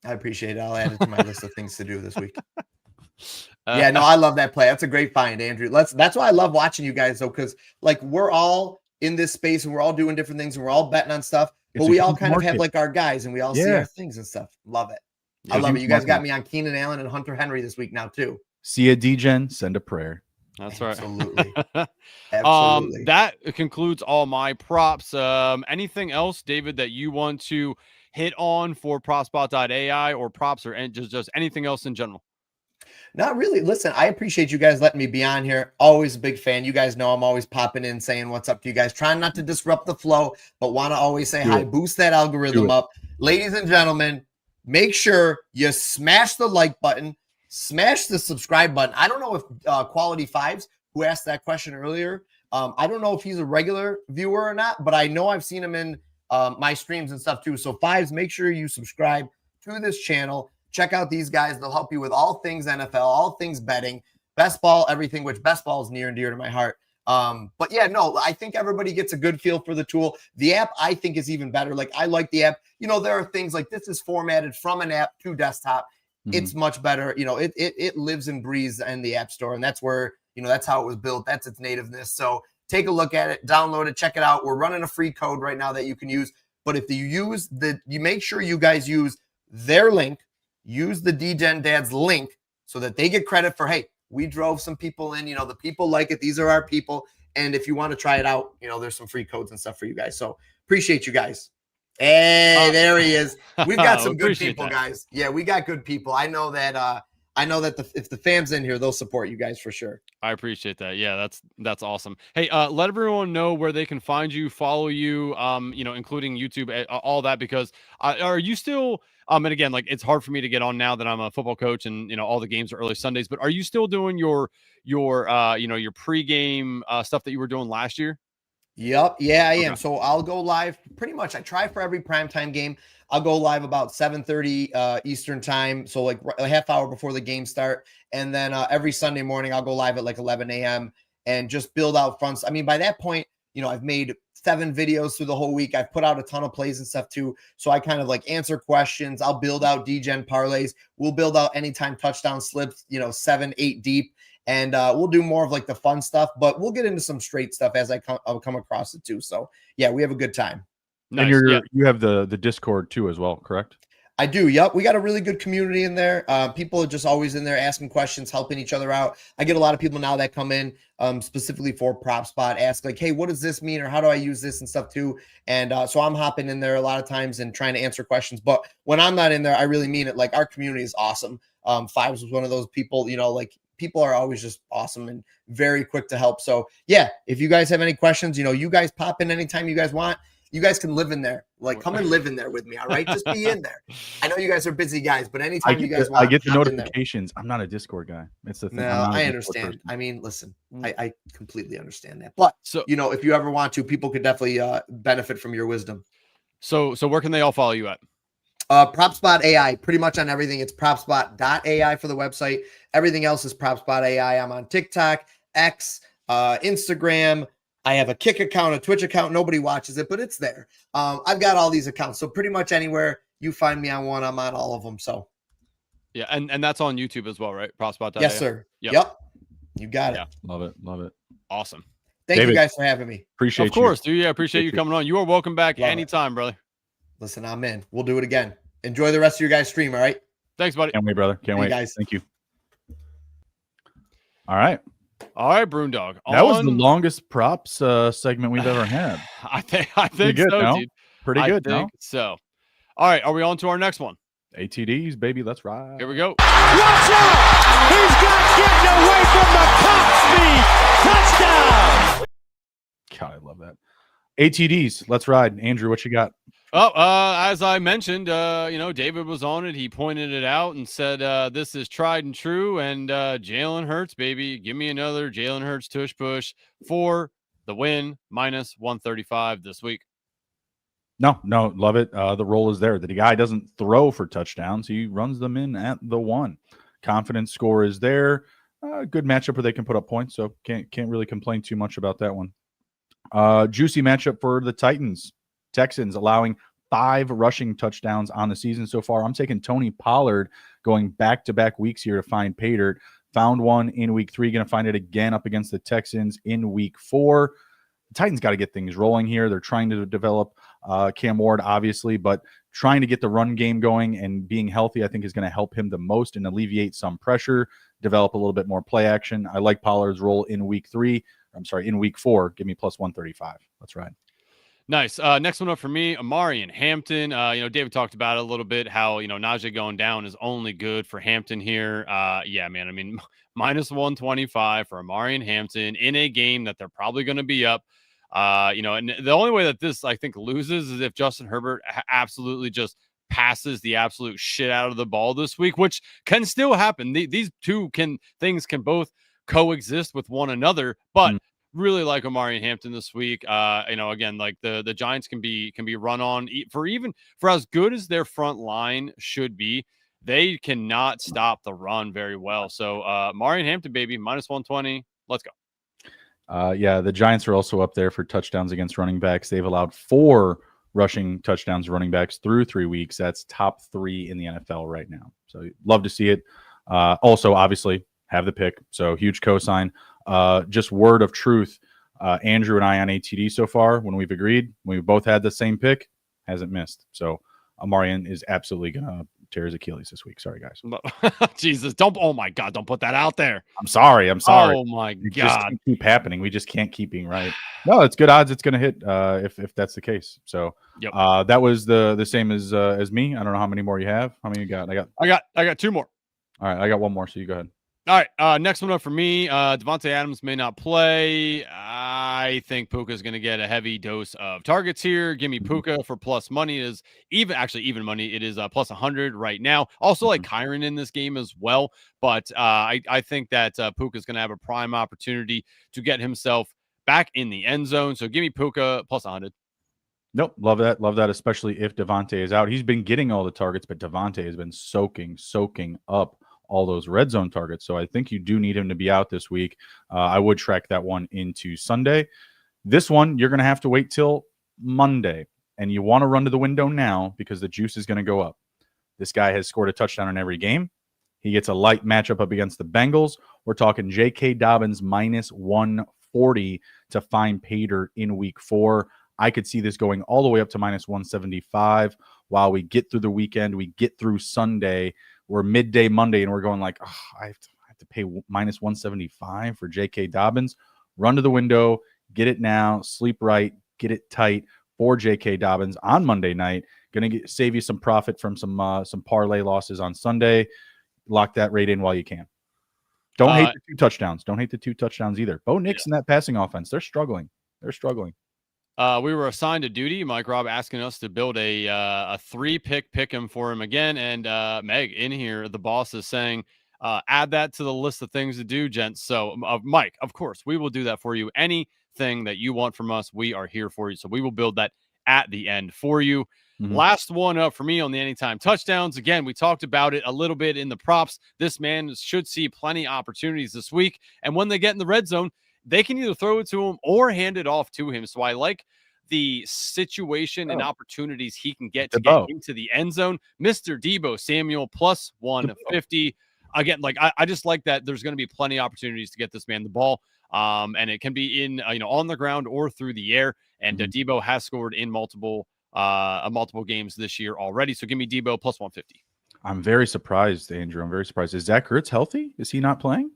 I appreciate it. I'll add it to my list of things to do this week. I love that play. That's a great find, Andrew. That's why I love watching you guys though, because like we're all in this space and we're all doing different things and we're all betting on stuff. But we all kind of have like our guys and we all see our things and stuff. Love it. I love it. You guys got me on Keenan Allen and Hunter Henry this week now too. See a Degen, send a prayer. That's right. Absolutely. Absolutely. That concludes all my props. Anything else, David, that you want to hit on for PropsBotAI or props or just anything else in general? Not really. Listen, I appreciate you guys letting me be on here. Always a big fan. You guys know I'm always popping in saying what's up to you guys. Trying not to disrupt the flow, but want to always say hi, boost that algorithm up. ladies and gentlemen, make sure you smash the like button, smash the subscribe button. I don't know if Quality Fives, who asked that question earlier, I don't know if he's a regular viewer or not, but I know I've seen him in my streams and stuff too. So Fives, make sure you subscribe to this channel. Check out these guys. They'll help you with all things NFL, all things betting, best ball, everything, which best ball is near and dear to my heart. But yeah, no, I think everybody gets a good feel for the tool. The app, I think, is even better. Like, I like the app. You know, there are things like this is formatted from an app to desktop. It's much better. You know, it lives and breathes in the App Store, and that's where, you know, that's how it was built. That's its nativeness. So take a look at it, download it, check it out. We're running a free code right now that you can use. But if you make sure you guys use their link, use the Degen Dad's link so that they get credit for, hey, we drove some people in, you know, the people like it. These are our people. And if you want to try it out, you know, there's some free codes and stuff for you guys. So appreciate you guys. Hey, there he is. We've got some good people, guys. Yeah, we got good people. I know that if the fans in here, they'll support you guys for sure. I appreciate that. Yeah, that's awesome. Hey, let everyone know where they can find you, follow you, you know, including YouTube, all that, because are you still and again, like, it's hard for me to get on now that I'm a football coach and, you know, all the games are early Sundays, but are you still doing your you know, your pregame stuff that you were doing last year? Yep. Yeah, I am. So I'll go live pretty much. I try for every primetime game. I'll go live about 7:30 Eastern time. So like a half hour before the game start. And then every Sunday morning, I'll go live at like 11 a.m. and just build out fronts. I mean, by that point, you know, I've made 7 videos through the whole week. I've put out a ton of plays and stuff too. So I kind of like answer questions. I'll build out Degen parlays. We'll build out anytime touchdown slips, you know, 7, 8 deep. And we'll do more of like the fun stuff, but we'll get into some straight stuff as I'll come across it too. So yeah, we have a good time. Nice. And you have the Discord too as well, correct? I do. Yep. We got a really good community in there. People are just always in there asking questions, helping each other out. I get a lot of people now that come in specifically for PropsBot, ask like, hey, what does this mean? Or how do I use this and stuff too? And so I'm hopping in there a lot of times and trying to answer questions. But when I'm not in there, I really mean it. Like, our community is awesome. Fives was one of those people, you know, like, people are always just awesome and very quick to help. So yeah, if you guys have any questions, you know, you guys pop in anytime you guys want. You guys can live in there. Like, come and live in there with me. All right. Just be in there. I know you guys are busy guys, but anytime you guys want, I get the notifications. I'm not a Discord guy. It's the thing. No, I understand. I mean, listen, I completely understand that. But so, you know, if you ever want to, people could definitely benefit from your wisdom. So where can they all follow you at? PropsBotAI, pretty much on everything. It's PropsBot.ai for the website. Everything else is PropsBotAI. I'm on TikTok, X, Instagram. I have a Kick account, a Twitch account. Nobody watches it, but it's there. I've got all these accounts. So pretty much anywhere you find me on one, I'm on all of them. So yeah, and that's on YouTube as well, right? PropsBot.ai. Yes, sir. Yep. You got it. Yeah. Love it. Love it. Awesome. Thank you guys for having me. Appreciate you. Of course, dude. Yeah, appreciate you coming on. You are welcome back anytime, brother. Listen, I'm in. We'll do it again. Enjoy the rest of your guys' stream, all right? Thanks, buddy. Can't wait, brother. Can't wait. Guys. Thank you. All right. All right, Brune Dog. That was the longest props segment we've ever had. I think good, so, no? dude. Pretty good, I think so. All right, are we on to our next one? ATDs, baby. Let's ride. Here we go. Watch out! He's got getting away from the top speed. Touchdown! God, I love that. ATDs, let's ride. Andrew, what you got? Oh, as I mentioned, you know, David was on it. He pointed it out and said, this is tried and true. And Jalen Hurts, baby, give me another Jalen Hurts tush push for the win, minus 135 this week. No, love it. The roll is there. The guy doesn't throw for touchdowns. He runs them in at the 1. Confidence score is there. Good matchup where they can put up points. So can't really complain too much about that one. Juicy matchup for the Texans, allowing 5 rushing touchdowns on the season so far. I'm taking Tony Pollard going back-to-back weeks here to find pay dirt. Found one in week 3, going to find it again up against the Texans in week 4. The Titans got to get things rolling here. They're trying to develop Cam Ward, obviously, but trying to get the run game going and being healthy, I think, is going to help him the most and alleviate some pressure, develop a little bit more play action. I like Pollard's role in week 4. Give me plus 135. Let's ride. Nice. Next one up for me, Amari and Hampton. You know, David talked about it a little bit, how, you know, Najee going down is only good for Hampton here. Yeah, man. I mean, minus 125 for Amari and Hampton in a game that they're probably going to be up. You know, and the only way that this, I think, loses is if Justin Herbert absolutely just passes the absolute shit out of the ball this week, which can still happen. These two things can both coexist with one another, but really like Omari Hampton this week. Again, like the Giants can be run on for as good as their front line should be. They cannot stop the run very well. So Omari Hampton, baby, -120. Let's go. The Giants are also up there for touchdowns against running backs. They've allowed 4 rushing touchdowns running backs through 3 weeks. That's top 3 in the NFL right now. So love to see it. Also, obviously, have the pick. So huge cosign. Just word of truth. Andrew and I on ATD so far, when we've agreed, we've both had the same pick, hasn't missed. So Amarian is absolutely going to tear his Achilles this week. Sorry, guys. Jesus, don't put that out there. I'm sorry. Oh my God. Just keep happening. We just can't keep being right. No, it's good odds it's going to hit if that's the case. So that was the same as me. I don't know how many more you have. How many you got? I got 2 more. All right, I got 1 more, so you go ahead. All right, next one up for me. Devontae Adams may not play. I think Puka is going to get a heavy dose of targets here. Give me Puka for plus money. It is even money. It is plus 100 right now. Also like Kyron in this game as well. But I think that Puka is going to have a prime opportunity to get himself back in the end zone. So give me Puka plus 100. Nope, love that, especially if Devontae is out. He's been getting all the targets, but Devontae has been soaking up all those red zone targets. So I think you do need him to be out this week. I would track that one into Sunday. This one, you're going to have to wait till Monday, and you want to run to the window now because the juice is going to go up. This guy has scored a touchdown in every game. He gets a light matchup up against the Bengals. We're talking J.K. Dobbins -140 to find Pater in week 4. I could see this going all the way up to -175 while we get through the weekend. We get through Sunday. We're midday Monday, and we're going like, I have to pay -175 for J.K. Dobbins. Run to the window, get it now, sleep right, get it tight for J.K. Dobbins on Monday night. Going to save you some profit from some parlay losses on Sunday. Lock that rate in while you can. Don't hate the 2 touchdowns. Don't hate the 2 touchdowns either. Bo Nix in that passing offense, they're struggling. We were assigned a duty. Mike Raub asking us to build a 3-pick pick'em for him again. And Meg in here, the boss is saying, add that to the list of things to do, gents. So Mike, of course, we will do that for you. Anything that you want from us, we are here for you. So we will build that at the end for you. Last one up for me on the anytime touchdowns. Again, we talked about it a little bit in the props. This man should see plenty of opportunities this week. And when they get in the red zone, they can either throw it to him or hand it off to him. So I like the situation and opportunities he can get to get into the end zone. Mr. Deebo Samuel plus 150. Again, like I just like that there's going to be plenty of opportunities to get this man the ball. And it can be in on the ground or through the air. And Deebo has scored in multiple games this year already. So give me Deebo plus 150. I'm very surprised, Andrew. I'm very surprised. Is Zach Ertz healthy? Is he not playing?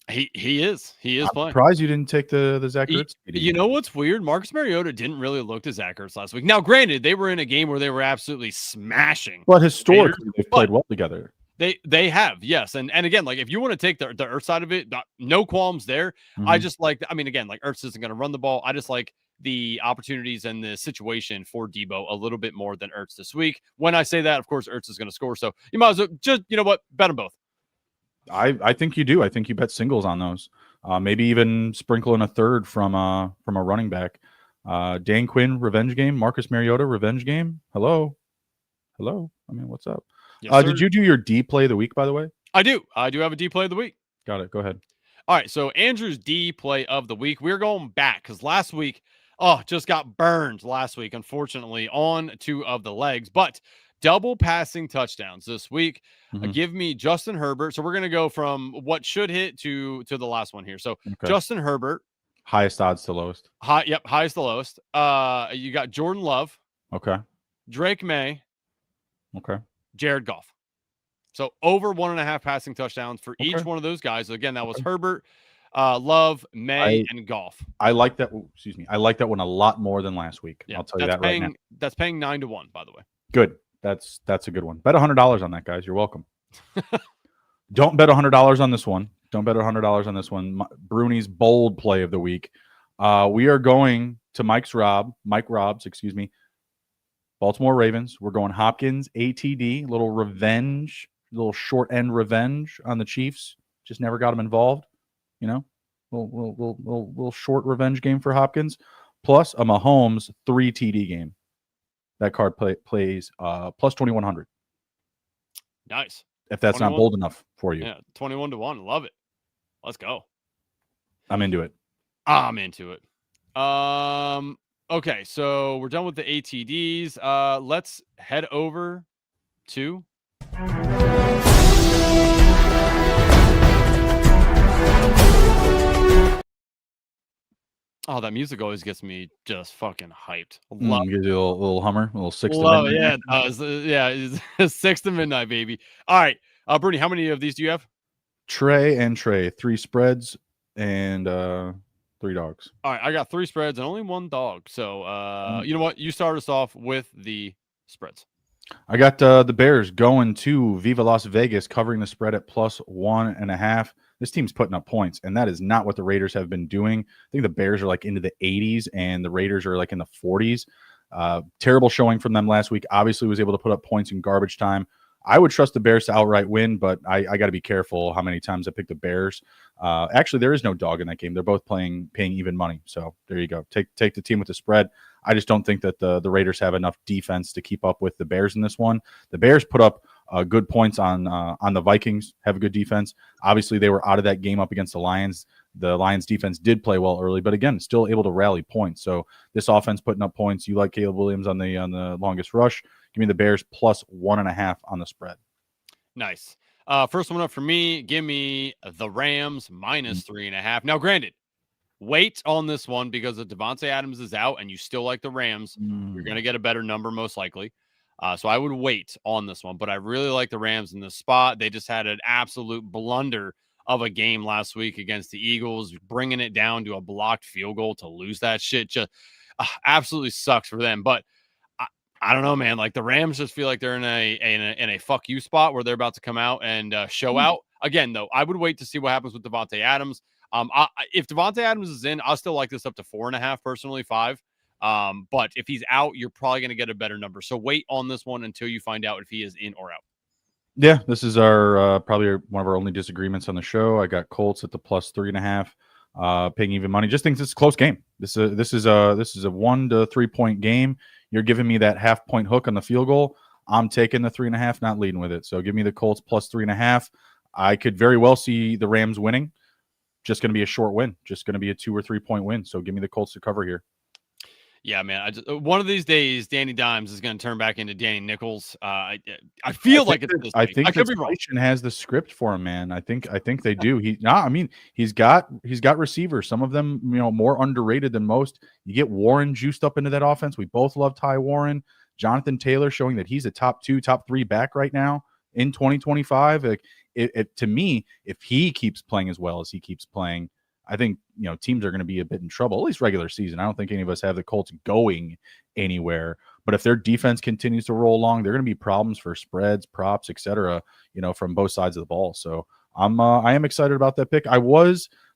He is. He is playing. I'm surprised you didn't take the Zach Ertz. You know what's weird? Marcus Mariota didn't really look to Zach Ertz last week. Now, granted, they were in a game where they were absolutely smashing. But historically, they've played well together. They have, yes. And again, like if you want to take the Ertz side of it, no qualms there. I just like, again, like Ertz isn't going to run the ball. I just like the opportunities and the situation for Deebo a little bit more than Ertz this week. When I say that, of course, Ertz is going to score. So you might as well just, bet them both. I think you do. I think you bet singles on those. Maybe even sprinkle in a third from a running back. Dan Quinn revenge game. Marcus Mariota revenge game. Hello. What's up? Yes, did you do your D play of the week, by the way? I do have a D play of the week. Got it. Go ahead. All right. So Andrew's D play of the week. We're going back because last week, just got burned last week, unfortunately, on 2 of the legs. But double passing touchdowns this week. Give me Justin Herbert. So we're going to go from what should hit to the last one here. So Justin Herbert. Highest odds to lowest. Highest to lowest. You got Jordan Love. Okay. Drake May. Okay. Jared Goff. So over 1.5 passing touchdowns for each one of those guys. So again, that was Herbert, Love, May, and Goff. I like that. Excuse me. I like that one a lot more than last week. Yeah, I'll tell you that right now. That's paying 9-1, by the way. Good. That's a good one. Bet $100 on that, guys. You're welcome. Don't bet $100 on this one. Don't bet $100 on this one. Bruni's bold play of the week. We are going to Mike Rob's, Baltimore Ravens. We're going Hopkins, ATD, little revenge, little short end revenge on the Chiefs. Just never got them involved. Little short revenge game for Hopkins. Plus a Mahomes 3 TD game. That card plays plus 2,100. Nice. If that's 21. not bold enough for you. Yeah, 21-1. Love it. Let's go. I'm into it. I'm into it. Okay, so we're done with the ATDs. Let's head over to oh, that music always gets me just fucking hyped. Love Gives you a little hummer, a little 6 to love, midnight. yeah, it does. Yeah, it's 6 to midnight, baby. All right, Bruni, how many of these do you have? Trey, 3 spreads and 3 dogs. All right, I got 3 spreads and only 1 dog. So, you know what? You start us off with the spreads. I got the Bears going to Viva Las Vegas, covering the spread at plus 1.5. This team's putting up points, and that is not what the Raiders have been doing. I think the Bears are like into the 80s, and the Raiders are like in the 40s. Terrible showing from them last week. Obviously was able to put up points in garbage time. I would trust the Bears to outright win, but I got to be careful how many times I pick the Bears. Actually, there is no dog in that game. They're both paying even money. So there you go. Take the team with the spread. I just don't think that the Raiders have enough defense to keep up with the Bears in this one. The Bears put up good points on the Vikings, have a good defense. Obviously, they were out of that game up against the Lions. The Lions defense did play well early, but again, still able to rally points. So this offense putting up points. You like Caleb Williams on the longest rush. Give me the Bears plus 1.5 on the spread. Nice. First one up for me. Give me the Rams minus 3.5. Now, granted, wait on this one because if Devontae Adams is out and you still like the Rams, you're going to get a better number most likely. So I would wait on this one, but I really like the Rams in this spot. They just had an absolute blunder of a game last week against the Eagles, bringing it down to a blocked field goal to lose that shit. Just absolutely sucks for them. But I don't know, man. Like the Rams just feel like they're in a fuck you spot where they're about to come out and show out. Again, though, I would wait to see what happens with Devontae Adams. If Devontae Adams is in, I'll still like this up to 4.5 personally, 5. But if he's out, you're probably going to get a better number. So wait on this one until you find out if he is in or out. Yeah, this is our probably one of our only disagreements on the show. I got Colts at the plus 3.5, paying even money. Just thinks it's a close game. This is a 1 to 3 point game. You're giving me that half-point hook on the field goal. I'm taking the 3.5, not leading with it. So give me the Colts plus 3.5. I could very well see the Rams winning. Just going to be a short win. Just going to be a 2 or 3 point win. So give me the Colts to cover here. Yeah, man. One of these days, Danny Dimes is going to turn back into Danny Nichols. I feel like it's this I week. think I could be wrong. has the script for him, man. I think they do. He's got receivers. Some of them, more underrated than most. You get Warren juiced up into that offense. We both love Ty Warren. Jonathan Taylor showing that he's a top 2, top 3 back right now in 2025. Like, to me, if he keeps playing as well as he keeps playing, I think, teams are going to be a bit in trouble, at least regular season. I don't think any of us have the Colts going anywhere. But if their defense continues to roll along, there are going to be problems for spreads, props, etc., from both sides of the ball. So I am excited about that pick. I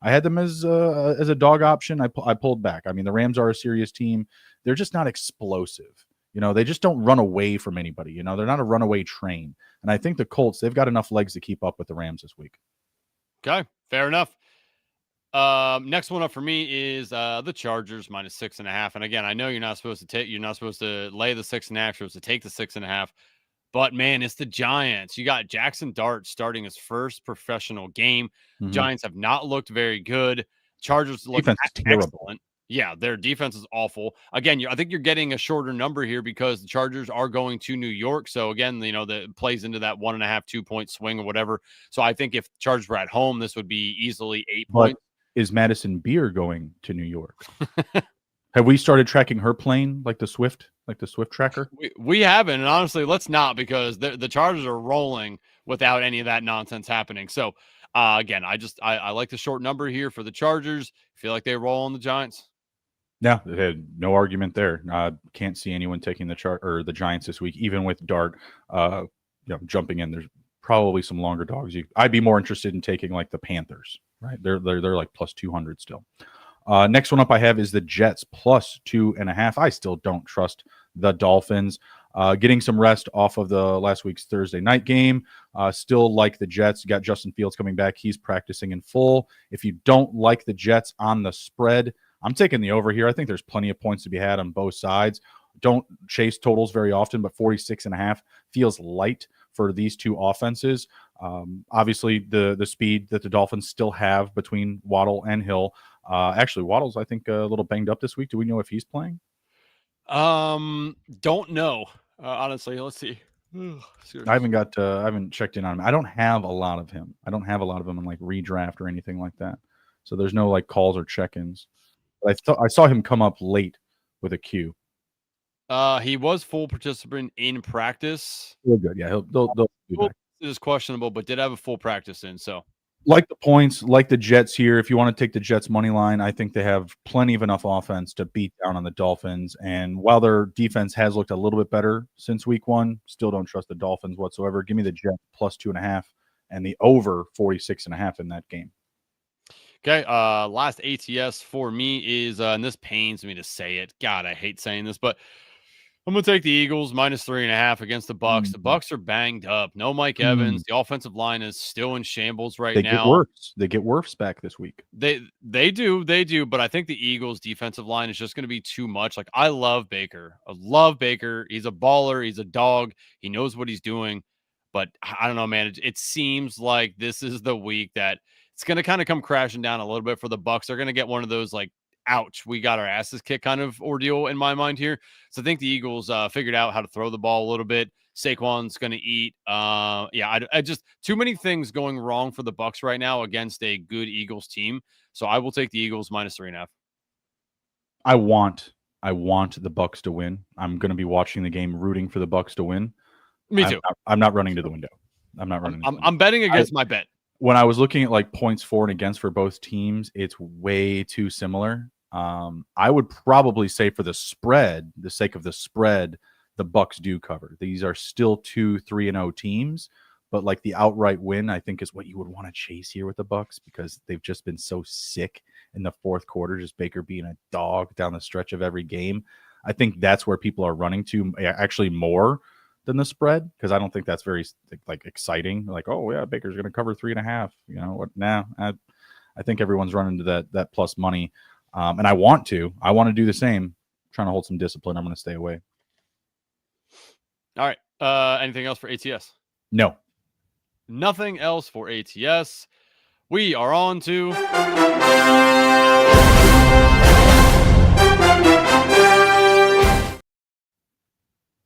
had them as a dog option. I pulled back. I mean, the Rams are a serious team. They're just not explosive. They just don't run away from anybody. They're not a runaway train. And I think the Colts, they've got enough legs to keep up with the Rams this week. Okay, fair enough. Next one up for me is the Chargers minus 6.5. And again, I know you're not supposed to lay the 6.5, you're supposed to take the 6.5. But man, it's the Giants. You got Jackson Dart starting his first professional game. Mm-hmm. Giants have not looked very good. Chargers look excellent. Yeah, their defense is awful. Again, I think you're getting a shorter number here because the Chargers are going to New York. So again, that plays into that 1.5, 2 point swing or whatever. So I think if Chargers were at home, this would be easily 8 points. Is Madison Beer going to New York? Have we started tracking her plane like the Swift tracker? We haven't, and honestly, let's not, because the Chargers are rolling without any of that nonsense happening. So again, I like the short number here for the Chargers. Feel like they roll on the Giants. Yeah, they had no argument there. Can't see anyone taking the Giants this week, even with Dart jumping in. There's probably some longer dogs. I'd be more interested in taking like the Panthers. Right, they're like plus 200 still. Next one up I have is the Jets plus 2.5. I still don't trust the Dolphins. Getting some rest off of the last week's Thursday night game. Still like the Jets. You got Justin Fields coming back. He's practicing in full. If you don't like the Jets on the spread, I'm taking the over here. I think there's plenty of points to be had on both sides. Don't chase totals very often, but 46.5 feels light for these two offenses. Obviously, the speed that the Dolphins still have between Waddle and Hill. Actually, Waddle's, I think, a little banged up this week. Do we know if he's playing? Don't know. Honestly, let's see. I haven't checked in on him. I don't have a lot of him. I don't have a lot of him in like redraft or anything like that. So there's no like calls or check-ins. But I saw him come up late with a Q. He was full participant in practice. Real good. Yeah, they'll do that. It is questionable, but did have a full practice in. So like the points, like the Jets here. If you want to take the Jets money line, I think they have plenty of enough offense to beat down on the Dolphins. And while their defense has looked a little bit better since week 1, still don't trust the Dolphins whatsoever. Give me the Jets plus 2.5 and the over 46.5 in that game. Okay, last ATS for me is, and this pains me to say it. God, I hate saying this, but I'm going to take the Eagles minus 3.5 against the Bucks. The Bucks are banged up. No Mike Evans. The offensive line is still in shambles right now. They get worse back this week. They do. But I think the Eagles' defensive line is just going to be too much. Like, I love Baker. He's a baller. He's a dog. He knows what he's doing. But I don't know, man. It seems like this is the week that it's going to kind of come crashing down a little bit for the Bucks. They're going to get one of those like, ouch, we got our asses kicked kind of ordeal in my mind here. So I think the Eagles figured out how to throw the ball a little bit. Saquon's going to eat. I just too many things going wrong for the Bucks right now against a good Eagles team. So I will take the Eagles minus 3.5. I want the Bucks to win. I'm going to be watching the game, rooting for the Bucks to win. Me too. I'm not running to the window. I'm betting against my bet. When I was looking at like points for and against for both teams, it's way too similar. I would probably say for the spread, the sake of the spread, the Bucks do cover. These are still 2-3-0 teams, but like the outright win, I think is what you would want to chase here with the Bucks because they've just been so sick in the fourth quarter, just Baker being a dog down the stretch of every game. I think that's where people are running to actually more than the spread because I don't think that's very like exciting. Like, oh yeah, Baker's going to cover 3.5. You know what? Nah, I think everyone's running to that plus money. And I want to do the same. I'm trying to hold some discipline. I'm going to stay away. All right. Anything else for ATS? No. Nothing else for ATS. We are on to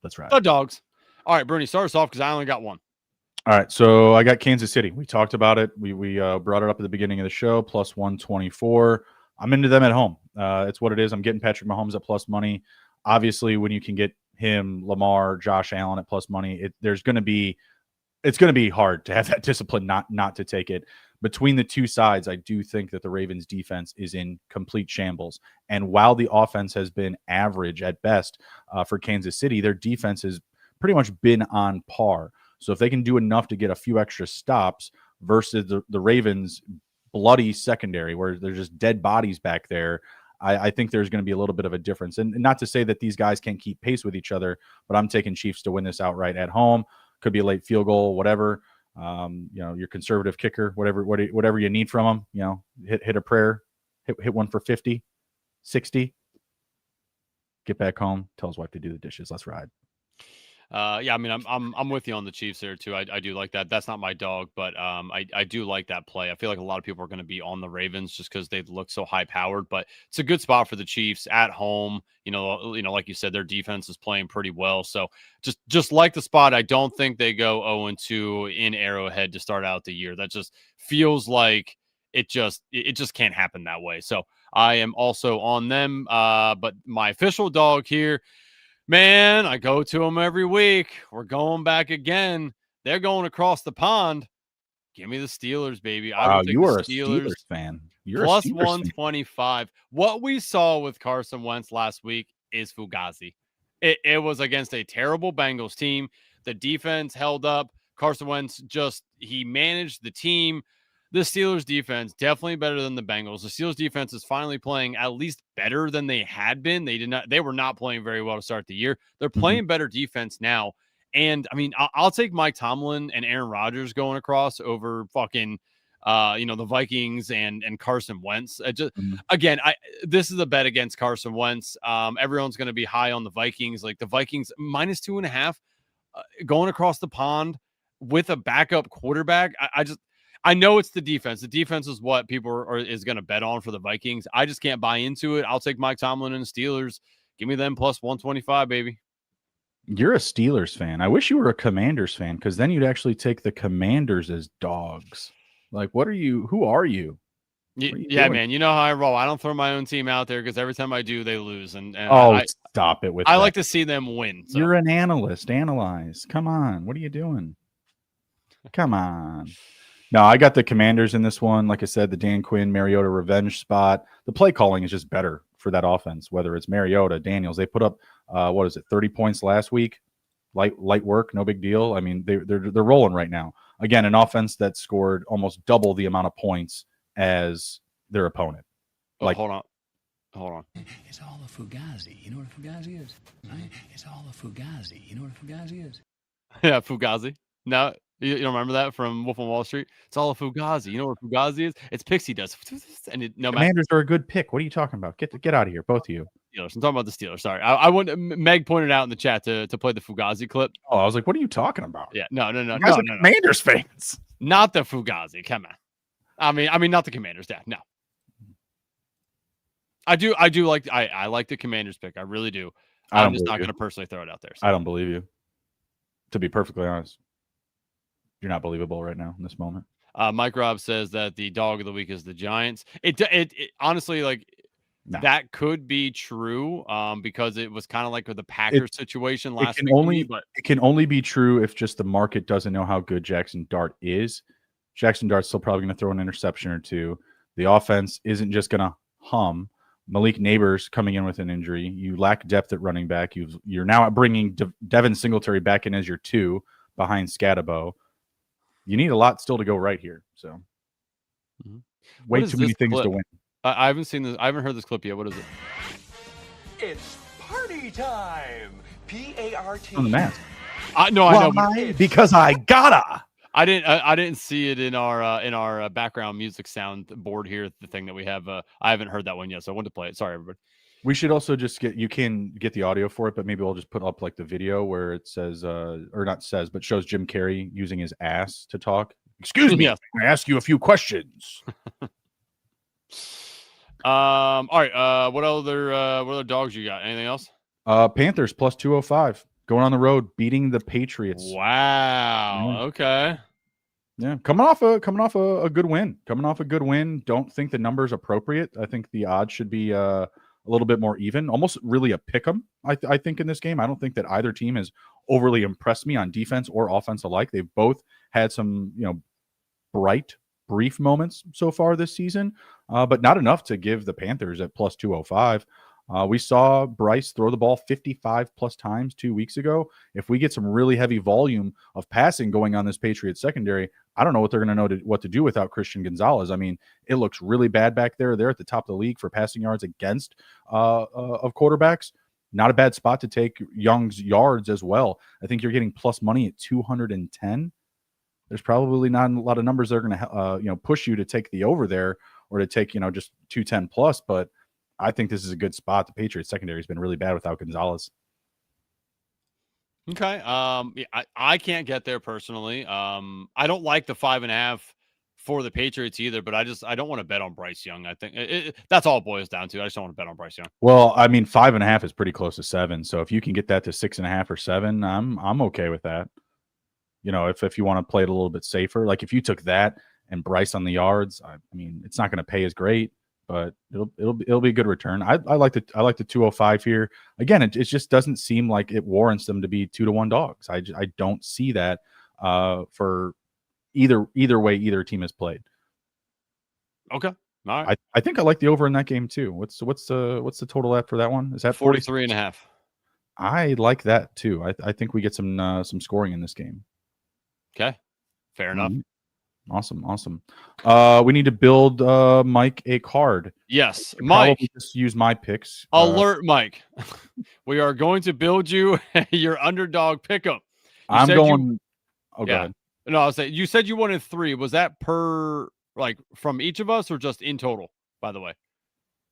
That's right. the dogs. All right, Bruni, start us off because I only got one. All right, so I got Kansas City. We talked about it. We brought it up at the beginning of the show, plus 124. I'm into them at home. It's what it is. I'm getting Patrick Mahomes at plus money. Obviously, when you can get him, Lamar, Josh Allen at plus money, it's going to be hard to have that discipline not to take it. Between the two sides, I do think that the Ravens defense is in complete shambles. And while the offense has been average at best for Kansas City, their defense has pretty much been on par. So if they can do enough to get a few extra stops versus the Ravens' bloody secondary, where there's just dead bodies back there, I think there's going to be a little bit of a difference. And not to say that these guys can't keep pace with each other, but I'm taking Chiefs to win this outright at home. Could be a late field goal, whatever. Your conservative kicker, whatever you need from them. Hit a prayer, hit one for 50, 60. Get back home. Tell his wife to do the dishes. Let's ride. I mean, I'm with you on the Chiefs there too. I do like that. That's not my dog, but I do like that play. I feel like a lot of people are going to be on the Ravens just because they look so high powered, but it's a good spot for the Chiefs at home. Like you said, their defense is playing pretty well. So just like the spot, I don't think they go 0-2 in Arrowhead to start out the year. That just feels like it just can't happen that way. So I am also on them. But my official dog here, man, I go to them every week. We're going back again. They're going across the pond. Give me the Steelers, baby. Wow, you are a Steelers fan. You're plus a Steelers 125. Fan. What we saw with Carson Wentz last week is Fugazi. It was against a terrible Bengals team. The defense held up. Carson Wentz he managed the team. the Steelers defense definitely better than the Bengals. The Steelers defense is finally playing at least better than they had been. They were not playing very well to start the year. They're playing better defense now. And I mean, I'll take Mike Tomlin and Aaron Rodgers going across over fucking the Vikings and Carson Wentz. Again, this is a bet against Carson Wentz. Everyone's going to be high on the Vikings. Like the Vikings -2.5 going across the pond with a backup quarterback. I know it's the defense. The defense is what people is going to bet on for the Vikings. I just can't buy into it. I'll take Mike Tomlin and the Steelers. Give me them +125, baby. You're a Steelers fan. I wish you were a Commanders fan, because then you'd actually take the Commanders as dogs. Like, what are you? Who are you? Yeah, man. You know how I roll. I don't throw my own team out there because every time I do, they lose. And stop it with I that. like to see them win. So. You're an analyst. Analyze. Come on. What are you doing? Come on. No, I got the Commanders in this one. Like I said, the Dan Quinn, Mariota revenge spot. The play calling is just better for that offense, whether it's Mariota, Daniels. They put up, 30 points last week? Light work, no big deal. I mean, they're rolling right now. Again, an offense that scored almost double the amount of points as their opponent. Hold on. It's all a Fugazi. You know what a Fugazi is, right? It's all a Fugazi. You know what a Fugazi is? Yeah, Fugazi. No, you don't remember that from Wolf on Wall Street? It's all a Fugazi. You know what a Fugazi is? It's Pixie dust. And Commanders are a good pick. What are you talking about? Get out of here, both of you. Steelers. I'm talking about the Steelers. Sorry, I want Meg pointed out in the chat to play the Fugazi clip. Oh, I was like, what are you talking about? Yeah, no. You guys are Commanders fans. Not the Fugazi. Come on. I mean, not the Commanders. Yeah, no. I do like I like the Commanders pick. I really do. I'm just not going to personally throw it out there. So. I don't believe you. To be perfectly honest, you're not believable right now in this moment. Mike Robb says that the dog of the week is the Giants. It honestly, like, that could be true because it was kind of like with the Packers situation last week. It can only be true if just the market doesn't know how good Jackson Dart is. Jackson Dart's still probably going to throw an interception or two. The offense isn't just going to hum. Malik Neighbors coming in with an injury. You lack depth at running back. You're now bringing Devin Singletary back in as your 2 behind Scatabo. You need a lot still to go right here. So way too many things to win. I haven't seen this. I haven't heard this clip yet. What is it? It's party time. P-A-R-T. On the mask. No, I know. Because I gotta. I didn't see it in our background music sound board here. The thing that we have. I haven't heard that one yet, so I wanted to play it. Sorry, everybody. We should also just you can get the audio for it, but maybe we'll just put up like the video where it says, or not says, but shows Jim Carrey using his ass to talk. Excuse me, yes. I ask you a few questions. All right. What other dogs you got? Anything else? Panthers +205 going on the road, beating the Patriots. Wow. Okay. Yeah, coming off a good win. Coming off a good win. Don't think the number's appropriate. I think the odds should be a little bit more even, almost really a pick 'em. I think in this game, I don't think that either team has overly impressed me on defense or offense alike. They've both had some, brief moments so far this season, but not enough to give the Panthers at +205. We saw Bryce throw the ball 55 plus times 2 weeks ago. If we get some really heavy volume of passing going on this Patriots secondary, I don't know what they're going to know what to do without Christian Gonzalez. I mean, it looks really bad back there. They're at the top of the league for passing yards against of quarterbacks. Not a bad spot to take Young's yards as well. I think you're getting plus money at 210. There's probably not a lot of numbers that are going to push you to take the over there or to take just 210 plus, but I think this is a good spot. The Patriots secondary has been really bad without Gonzalez. Okay. I can't get there personally. I don't like the 5.5 for the Patriots either, but I don't want to bet on Bryce Young. I think that's all it boils down to. I just don't want to bet on Bryce Young. Well, I mean, 5.5 is pretty close to 7. So if you can get that to 6.5 or 7, I'm okay with that. If you want to play it a little bit safer, like if you took that and Bryce on the yards, I mean, it's not going to pay as great, but it'll be a good return. I like the 205 here. Again, it just doesn't seem like it warrants them to be 2-1 dogs. I don't see that for either way either team has played. Okay. All right. I think I like the over in that game too. What's the total at for that one? Is that 43.5? I like that too. I think we get some scoring in this game. Okay. Fair enough. Awesome. We need to build Mike a card. Yes, Probably Mike. just use my picks. Alert, Mike. We are going to build you your underdog pickup. I'm going. Go Yeah. ahead. No, I was saying you said you wanted 3. Was that per like from each of us or just in total? By the way,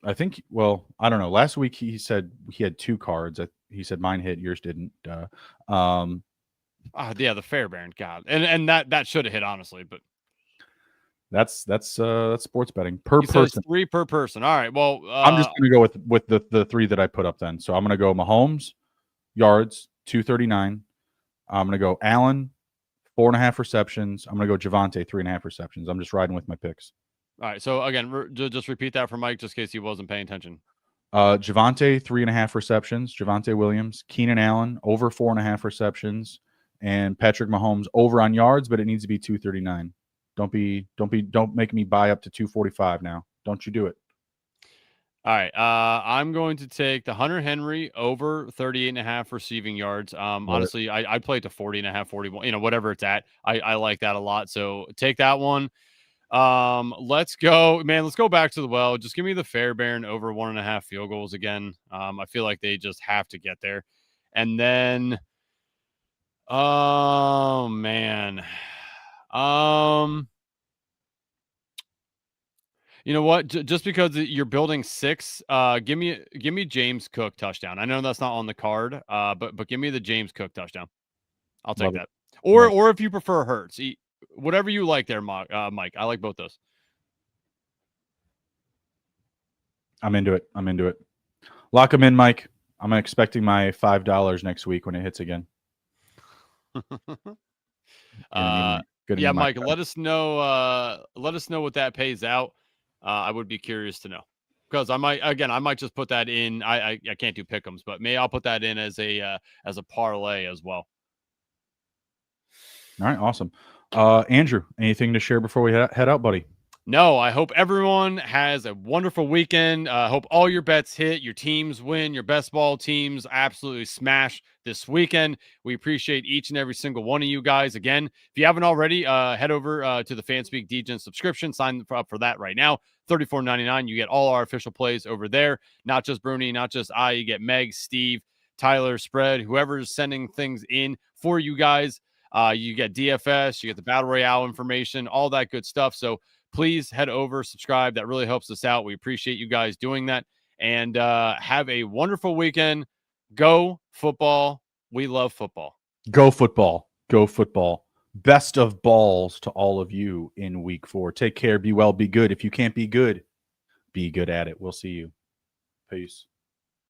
I think. Well, I don't know. Last week he said he had 2 cards. He said mine hit, yours didn't. yeah, the Fairbairn, God, and that should have hit honestly, but that's sports betting per he said it's person. 3 per person. All right, well, I'm just going to go with the 3 that I put up then. So I'm going to go Mahomes yards 239. I'm going to go Allen 4.5 receptions. I'm going to go Javonte 3.5 receptions. I'm just riding with my picks. all right. So again, just repeat that for Mike, just in case he wasn't paying attention. Javonte 3.5 receptions. Javonte Williams, Keenan Allen over 4.5 receptions, and Patrick Mahomes over on yards, but it needs to be 239. Don't make me buy up to 245 now. Don't you do it. All right. I'm going to take the Hunter Henry over 38.5 receiving yards. Honestly, I'd play it to 40.5, 41, whatever it's at. I like that a lot. So take that one. Let's go, man. Let's go back to the well. Just give me the Fairbairn over 1.5 field goals again. I feel like they just have to get there. And then, oh man. You know what? Just because you're building 6, give me James Cook touchdown. I know that's not on the card, but give me the James Cook touchdown. I'll take that. Or if you prefer Hurts, whatever you like there, Mike. I like both those. I'm into it. Lock them in, Mike. I'm expecting my $5 next week when it hits again. Yeah, Mike. Let us know. Let us know what that pays out. I would be curious to know because I might just put that in. I can't do pick'ems, but I'll put that in as a parlay as well. All right, awesome. Andrew, anything to share before we head out, buddy? No, I hope everyone has a wonderful weekend. I hope all your bets hit, your teams win, your best ball teams absolutely smash this weekend. We appreciate each and every single one of you guys. Again, if you haven't already, head over to the Fanspeak Degen subscription. Sign up for that right now. $34.99. You get all our official plays over there. Not just Bruni, not just I. You get Meg, Steve, Tyler, Spread, whoever's sending things in for you guys. You get DFS, you get the Battle Royale information, all that good stuff. So please head over, subscribe. That really helps us out. We appreciate you guys doing that. And have a wonderful weekend. Go football. We love football. Go football. Go football. Best of balls to all of you in week 4. Take care. Be well. Be good. If you can't be good at it. We'll see you. Peace.